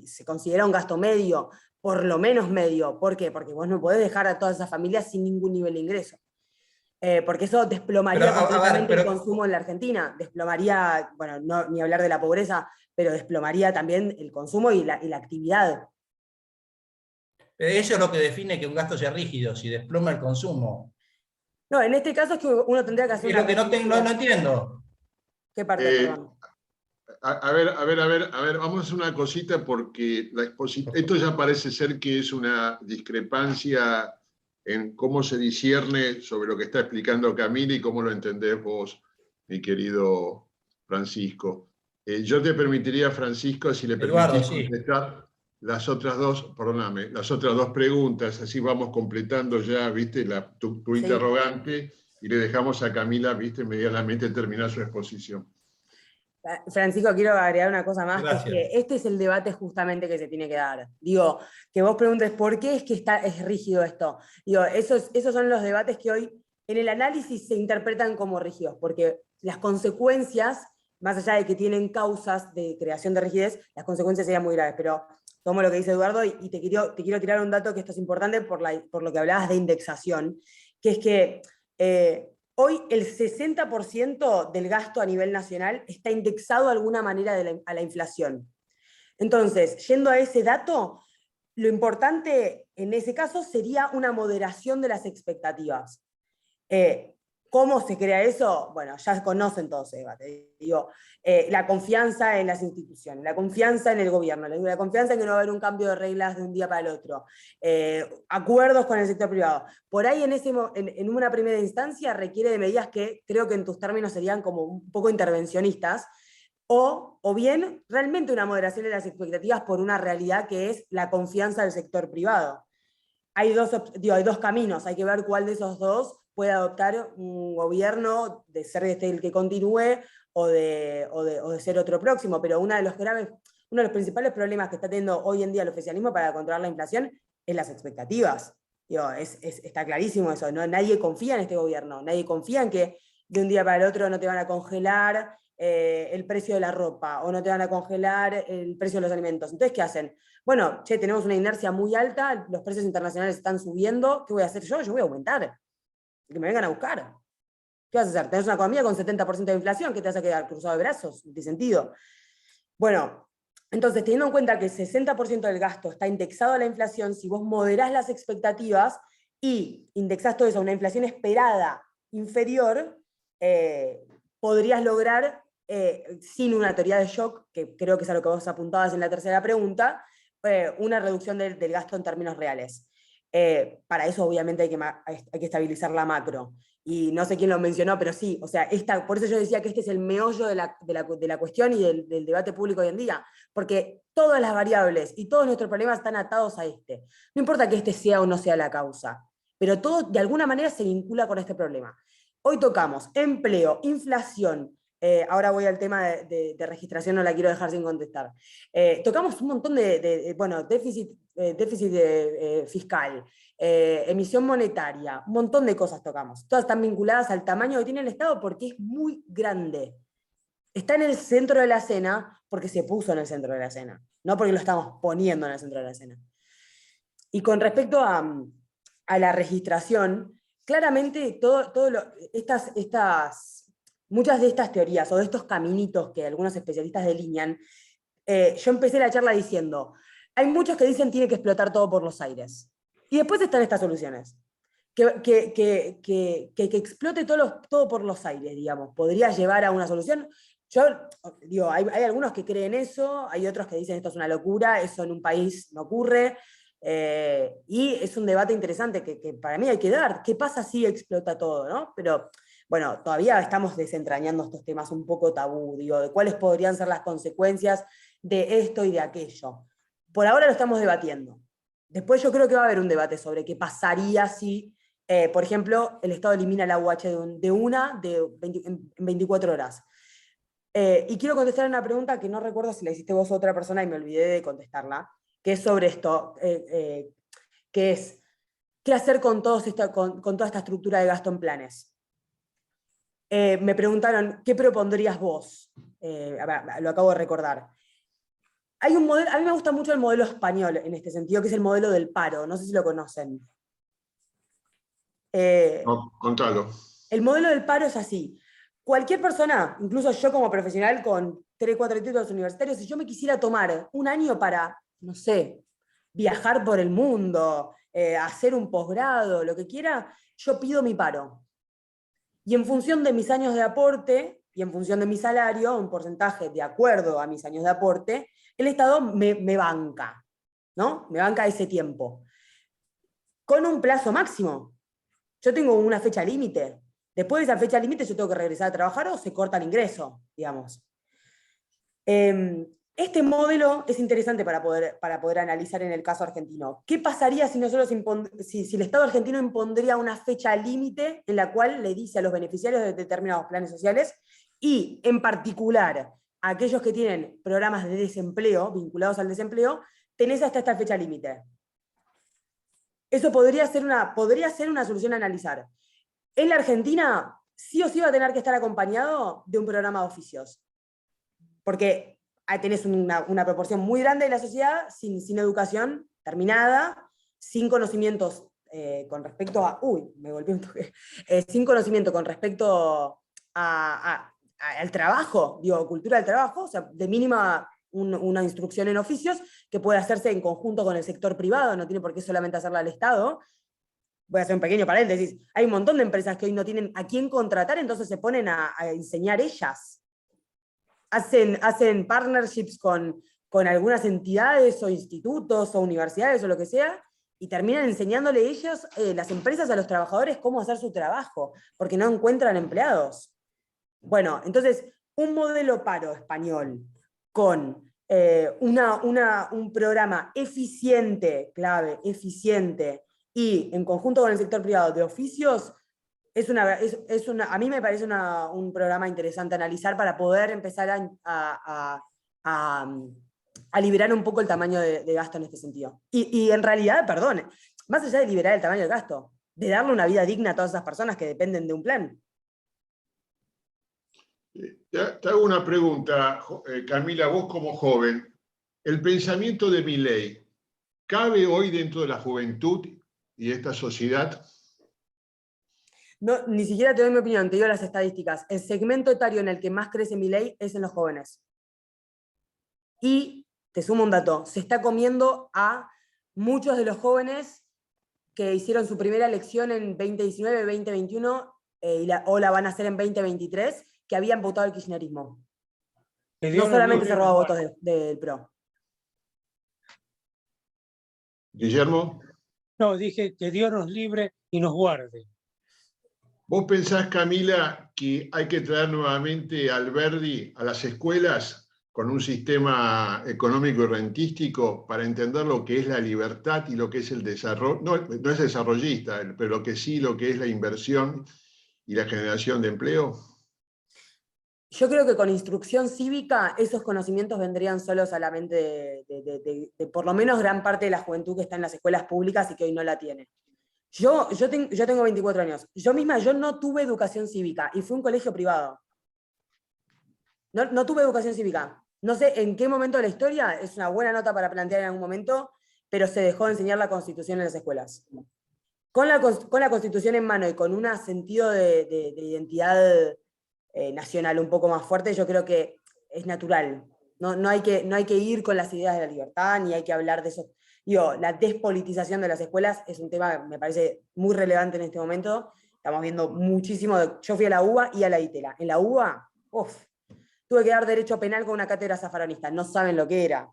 se considera un gasto medio, por lo menos medio. ¿Por qué? Porque vos no podés dejar a todas esas familias sin ningún nivel de ingreso. Porque eso desplomaría completamente el consumo en la Argentina. Desplomaría, bueno, ni hablar de la pobreza, pero desplomaría también el consumo y la actividad. Eso es lo que define que un gasto sea rígido, si desploma el consumo. No, en este caso es que uno tendría que hacer... Es lo que no entiendo. ¿Qué parte, perdón? A ver, vamos a hacer una cosita porque esto ya parece ser que es una discrepancia en cómo se discierne sobre lo que está explicando Camila y cómo lo entendés vos, mi querido Francisco. Yo te permitiría, Francisco, si le permitís contestar las otras dos preguntas, así vamos completando ya, ¿viste? Tu interrogante, y le dejamos a Camila, ¿viste? Medianamente terminar su exposición. Francisco, quiero agregar una cosa más, Gracias. que es que este es el debate justamente que se tiene que dar. Digo, que vos preguntes, ¿por qué es que es rígido esto? Digo, esos son los debates que hoy en el análisis se interpretan como rígidos, porque las consecuencias, más allá de que tienen causas de creación de rigidez, las consecuencias serían muy graves, pero tomo lo que dice Eduardo y te quiero tirar un dato que esto es importante por lo que hablabas de indexación, que es que Hoy el 60% del gasto a nivel nacional está indexado de alguna manera a la inflación. Entonces, yendo a ese dato, lo importante en ese caso sería una moderación de las expectativas. ¿Cómo se crea eso? Bueno, ya conocen todo ese debate. Digo, la confianza en las instituciones, la confianza en el gobierno, la confianza en que no va a haber un cambio de reglas de un día para el otro, acuerdos con el sector privado. Por ahí en una primera instancia requiere de medidas que creo que en tus términos serían como un poco intervencionistas, o bien realmente una moderación de las expectativas por una realidad que es la confianza del sector privado. Hay dos caminos, hay que ver cuál de esos dos puede adoptar un gobierno, de ser el que continúe o de ser otro próximo, pero uno de los principales problemas que está teniendo hoy en día el oficialismo para controlar la inflación es las expectativas. Está clarísimo eso, ¿no? Nadie confía en este gobierno, nadie confía en que de un día para el otro no te van a congelar el precio de la ropa, o no te van a congelar el precio de los alimentos. Entonces, ¿qué hacen? Bueno, tenemos una inercia muy alta, los precios internacionales están subiendo, ¿qué voy a hacer yo? Yo voy a aumentar. Que me vengan a buscar. ¿Qué vas a hacer? Tenés una economía con 70% de inflación, ¿qué te vas a quedar cruzado de brazos? ¿En qué sentido? Bueno, entonces, teniendo en cuenta que el 60% del gasto está indexado a la inflación, si vos moderás las expectativas y indexás todo eso a una inflación esperada inferior, podrías lograr, sin una teoría de shock, que creo que es a lo que vos apuntabas en la tercera pregunta, una reducción del gasto en términos reales. Para eso obviamente hay que estabilizar la macro. Y no sé quién lo mencionó, pero sí, o sea, por eso yo decía que este es el meollo de la cuestión y del debate público hoy en día, porque todas las variables y todos nuestros problemas están atados a este. No importa que este sea o no sea la causa, pero todo de alguna manera se vincula con este problema. Hoy tocamos empleo, inflación, ahora voy al tema de registración, no la quiero dejar sin contestar. Tocamos un montón bueno, déficit fiscal, emisión monetaria, un montón de cosas tocamos. Todas están vinculadas al tamaño que tiene el Estado porque es muy grande. Está en el centro de la escena porque se puso en el centro de la escena, no porque lo estamos poniendo en el centro de la escena. Y con respecto a la registración, claramente muchas de estas teorías o de estos caminitos que algunos especialistas delinean, yo empecé la charla diciendo, hay muchos que dicen tiene que explotar todo por los aires. Y después están estas soluciones. Que explote todo por los aires, digamos, podría llevar a una solución. Yo digo, hay algunos que creen eso, hay otros que dicen esto es una locura, eso en un país no ocurre. Y es un debate interesante que para mí hay que dar. ¿Qué pasa si explota todo, no? Pero bueno, todavía estamos desentrañando estos temas un poco tabú, digo, de cuáles podrían ser las consecuencias de esto y de aquello. Por ahora lo estamos debatiendo. Después yo creo que va a haber un debate sobre qué pasaría si, por ejemplo, el Estado elimina la UH en 24 horas. Y quiero contestar una pregunta que no recuerdo si la hiciste vos o otra persona y me olvidé de contestarla, que es sobre esto, que es, ¿qué hacer con toda esta estructura de gasto en planes? Me preguntaron, ¿qué propondrías vos? Lo acabo de recordar. Hay un modelo, a mí me gusta mucho el modelo español en este sentido, que es el modelo del paro, no sé si lo conocen. No, contalo. El modelo del paro es así. Cualquier persona, incluso yo como profesional con 3, 4 títulos universitarios, si yo me quisiera tomar un año para, no sé, viajar por el mundo, hacer un posgrado, lo que quiera, yo pido mi paro. Y en función de mis años de aporte, y en función de mi salario, un porcentaje de acuerdo a mis años de aporte, el Estado me banca, ¿no? Me banca ese tiempo. Con un plazo máximo. Yo tengo una fecha límite. Después de esa fecha límite yo tengo que regresar a trabajar o se corta el ingreso, digamos. Este modelo es interesante para poder analizar en el caso argentino. ¿Qué pasaría si el Estado argentino impondría una fecha límite en la cual le dice a los beneficiarios de determinados planes sociales y, en particular, a aquellos que tienen programas de desempleo, vinculados al desempleo, tenés hasta esta fecha límite? Eso podría ser una solución a analizar. En la Argentina, sí o sí va a tener que estar acompañado de un programa de oficios. Porque ahí tenés una proporción muy grande de la sociedad sin educación terminada, sin conocimientos con respecto a... Uy, me golpeé un toque. Sin conocimiento con respecto al trabajo, digo, cultura del trabajo, o sea, de mínima una instrucción en oficios que puede hacerse en conjunto con el sector privado, no tiene por qué solamente hacerla al Estado. Voy a hacer un pequeño paréntesis. Hay un montón de empresas que hoy no tienen a quién contratar, entonces se ponen a enseñar ellas. Hacen partnerships con algunas entidades o institutos o universidades o lo que sea, y terminan enseñándole ellos, las empresas, a los trabajadores cómo hacer su trabajo, porque no encuentran empleados. Bueno, entonces, un modelo paro español con un programa eficiente, clave, eficiente, y en conjunto con el sector privado de oficios, a mí me parece un programa interesante a analizar para poder empezar a liberar un poco el tamaño de gasto en este sentido. Y en realidad, perdón, más allá de liberar el tamaño del gasto, de darle una vida digna a todas esas personas que dependen de un plan. Te hago una pregunta, Camila, vos como joven. ¿El pensamiento de Milei cabe hoy dentro de la juventud y esta sociedad? No, ni siquiera te doy mi opinión, te digo las estadísticas. El segmento etario en el que más crece Milei es en los jóvenes. Y te sumo un dato, se está comiendo a muchos de los jóvenes que hicieron su primera elección en 2019, 2021, o la van a hacer en 2023, que habían votado el kirchnerismo. No solamente se roba votos del PRO. Guillermo. No, dije que Dios nos libre y nos guarde. ¿Vos pensás, Camila, que hay que traer nuevamente al Verdi a las escuelas con un sistema económico y rentístico para entender lo que es la libertad y lo que es el desarrollo? No es desarrollista, pero lo que es la inversión y la generación de empleo. Yo creo que con instrucción cívica esos conocimientos vendrían solos a la mente de por lo menos gran parte de la juventud que está en las escuelas públicas y que hoy no la tiene. Yo tengo 24 años. Yo no tuve educación cívica y fui a un colegio privado. No tuve educación cívica. No sé en qué momento de la historia, es una buena nota para plantear en algún momento, pero se dejó de enseñar la Constitución en las escuelas. Con la Constitución en mano y con un sentido de identidad nacional un poco más fuerte, yo creo que es natural. No hay que ir con las ideas de la libertad, ni hay que hablar de eso. Digo, la despolitización de las escuelas es un tema que me parece muy relevante en este momento. Estamos viendo muchísimo. Yo fui a la UBA y a la ITELA. En la UBA, tuve que dar derecho penal con una cátedra zafaronista. No saben lo que era.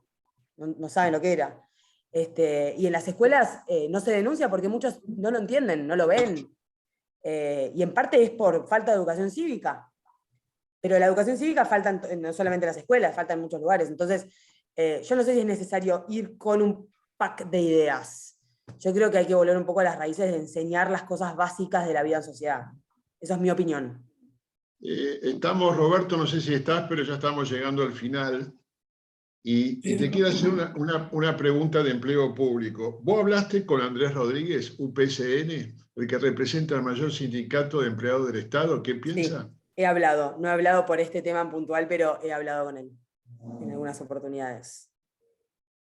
No saben lo que era. Y en las escuelas no se denuncia porque muchos no lo entienden, no lo ven. Y en parte es por falta de educación cívica. Pero la educación cívica falta no solamente en las escuelas, falta en muchos lugares. Entonces, yo no sé si es necesario ir con un pack de ideas. Yo creo que hay que volver un poco a las raíces de enseñar las cosas básicas de la vida en sociedad. Esa es mi opinión. Estamos, Roberto, no sé si estás, pero ya estamos llegando al final. Y te quiero hacer una pregunta de empleo público. ¿Vos hablaste con Andrés Rodríguez, UPCN, el que representa el mayor sindicato de empleados del Estado? ¿Qué piensa? Sí, he hablado. No he hablado por este tema en puntual, pero he hablado con él en algunas oportunidades.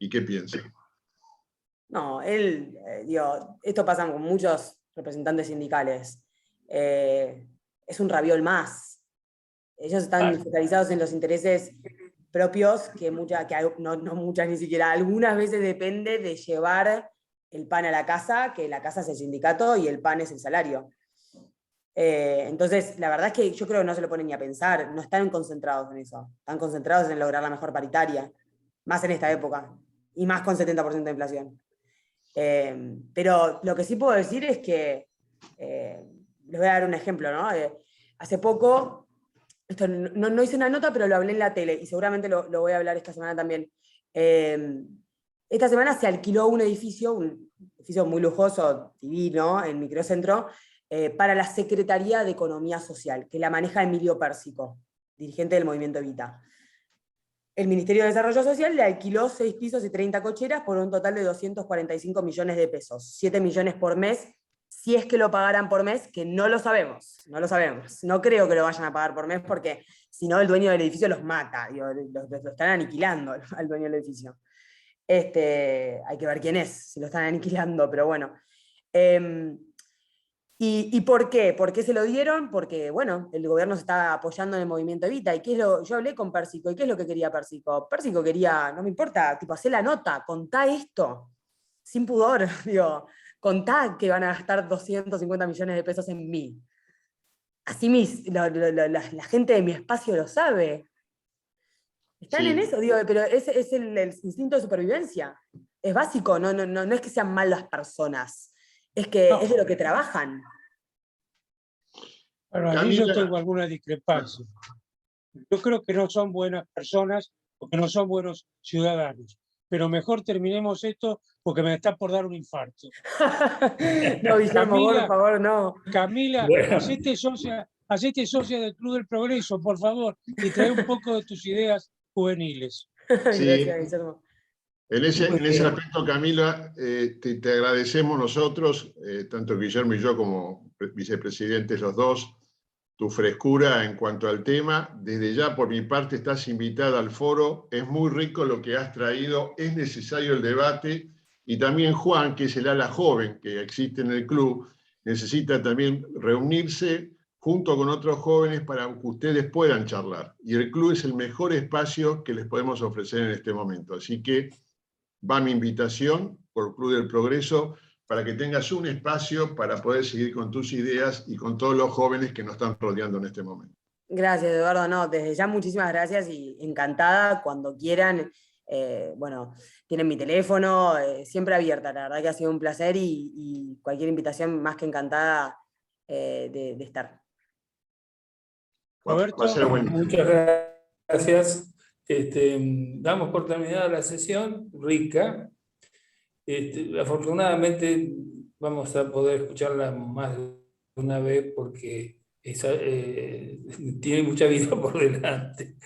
¿Y qué piensa? No, él, esto pasa con muchos representantes sindicales. Es un raviol más. Ellos están focalizados en los intereses propios, que no muchas ni siquiera, algunas veces depende de llevar el pan a la casa, que la casa es el sindicato y el pan es el salario. Entonces, la verdad es que yo creo que no se lo ponen ni a pensar, no están concentrados en eso, están concentrados en lograr la mejor paritaria, más en esta época, y más con 70% de inflación. Pero lo que sí puedo decir es que, les voy a dar un ejemplo, ¿no? Hace poco, esto no hice una nota, pero lo hablé en la tele, y seguramente lo voy a hablar esta semana también. Esta semana se alquiló un edificio muy lujoso, divino, en Microcentro, para la Secretaría de Economía Social, que la maneja Emilio Pérsico, dirigente del Movimiento Evita. El Ministerio de Desarrollo Social le alquiló 6 pisos y 30 cocheras por un total de 245 millones de pesos, 7 millones por mes, si es que lo pagaran por mes, que no lo sabemos. No creo que lo vayan a pagar por mes, porque si no el dueño del edificio los mata, lo están aniquilando al dueño del edificio. Hay que ver quién es, si lo están aniquilando, pero bueno. ¿Y por qué? ¿Por qué se lo dieron? Porque, bueno, el gobierno se está apoyando en el movimiento Evita. ¿Y qué es yo hablé con Pérsico, ¿y qué es lo que quería Pérsico? Pérsico quería, no me importa, tipo, hacé la nota, contá esto, sin pudor, digo, contá que van a gastar 250 millones de pesos en mí. Así la gente de mi espacio lo sabe. Están en eso, digo, pero es el instinto de supervivencia. Es básico, no es que sean malas personas, es que es de lo que trabajan. Bueno, ahí yo tengo alguna discrepancia. Yo creo que no son buenas personas porque no son buenos ciudadanos. Pero mejor terminemos esto porque me está por dar un infarto. No, Guillermo, por favor, no. Camila, Bueno. hacete socia del Club del Progreso, por favor, y trae un poco de tus ideas juveniles. Sí. Gracias, Guillermo. En ese aspecto, Camila, te agradecemos nosotros, tanto Guillermo y yo como vicepresidentes los dos, tu frescura en cuanto al tema. Desde ya, por mi parte, estás invitada al foro. Es muy rico lo que has traído, es necesario el debate. Y también Juan, que es el ala joven que existe en el club, necesita también reunirse junto con otros jóvenes para que ustedes puedan charlar. Y el club es el mejor espacio que les podemos ofrecer en este momento. Así que va mi invitación por Club del Progreso para que tengas un espacio para poder seguir con tus ideas y con todos los jóvenes que nos están rodeando en este momento. Gracias, Eduardo. No, desde ya muchísimas gracias y encantada cuando quieran. Bueno, tienen mi teléfono, siempre abierta. La verdad que ha sido un placer y cualquier invitación más que encantada de estar. Roberto, va a ser buenísimo. Muchas gracias. Damos por terminada la sesión, rica. Afortunadamente vamos a poder escucharla más de una vez porque tiene mucha vida por delante,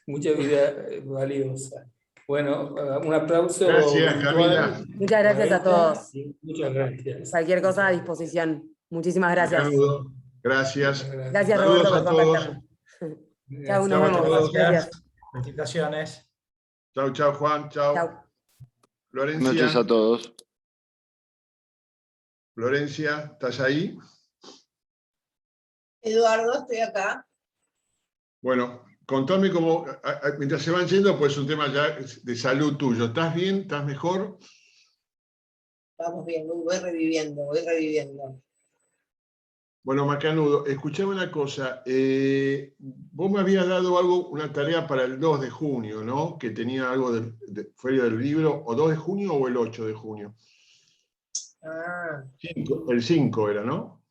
mucha vida valiosa. Bueno, un aplauso. Gracias, virtual. Camila. Muchas gracias a todos. Muchas gracias. Cualquier cosa a disposición. Muchísimas gracias. Saludos. Gracias. Gracias, Saludos Roberto, a por todos. contactarme. Chao, nos Chao a vemos. todos. Gracias. Felicitaciones. Chao, chao, Juan. Chao. Chao. Florencia. Noches a todos. Florencia, ¿estás ahí? Eduardo, estoy acá. Bueno, contame cómo, mientras se van yendo, pues un tema ya de salud tuyo. ¿Estás bien? ¿Estás mejor? Vamos bien, voy reviviendo. Bueno, Macanudo, escuchame una cosa. Vos me habías dado una tarea para el 2 de junio, ¿no? Que tenía algo de Feria del Libro, o 2 de junio o el 8 de junio. Ah. El 5 era, ¿no?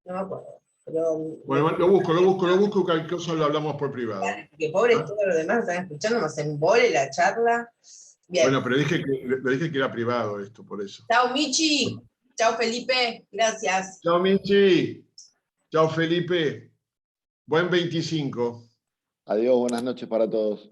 No me acuerdo. Pero, bueno, lo busco, cualquier cosa lo hablamos por privado. Que pobres todos los demás están escuchando, más en vole la charla. Bien. Bueno, pero le dije que era privado esto, por eso. Chao, Michi. Chao, Felipe. Gracias. Chao, Michi. Chao, Felipe. Buen 25. Adiós, buenas noches para todos.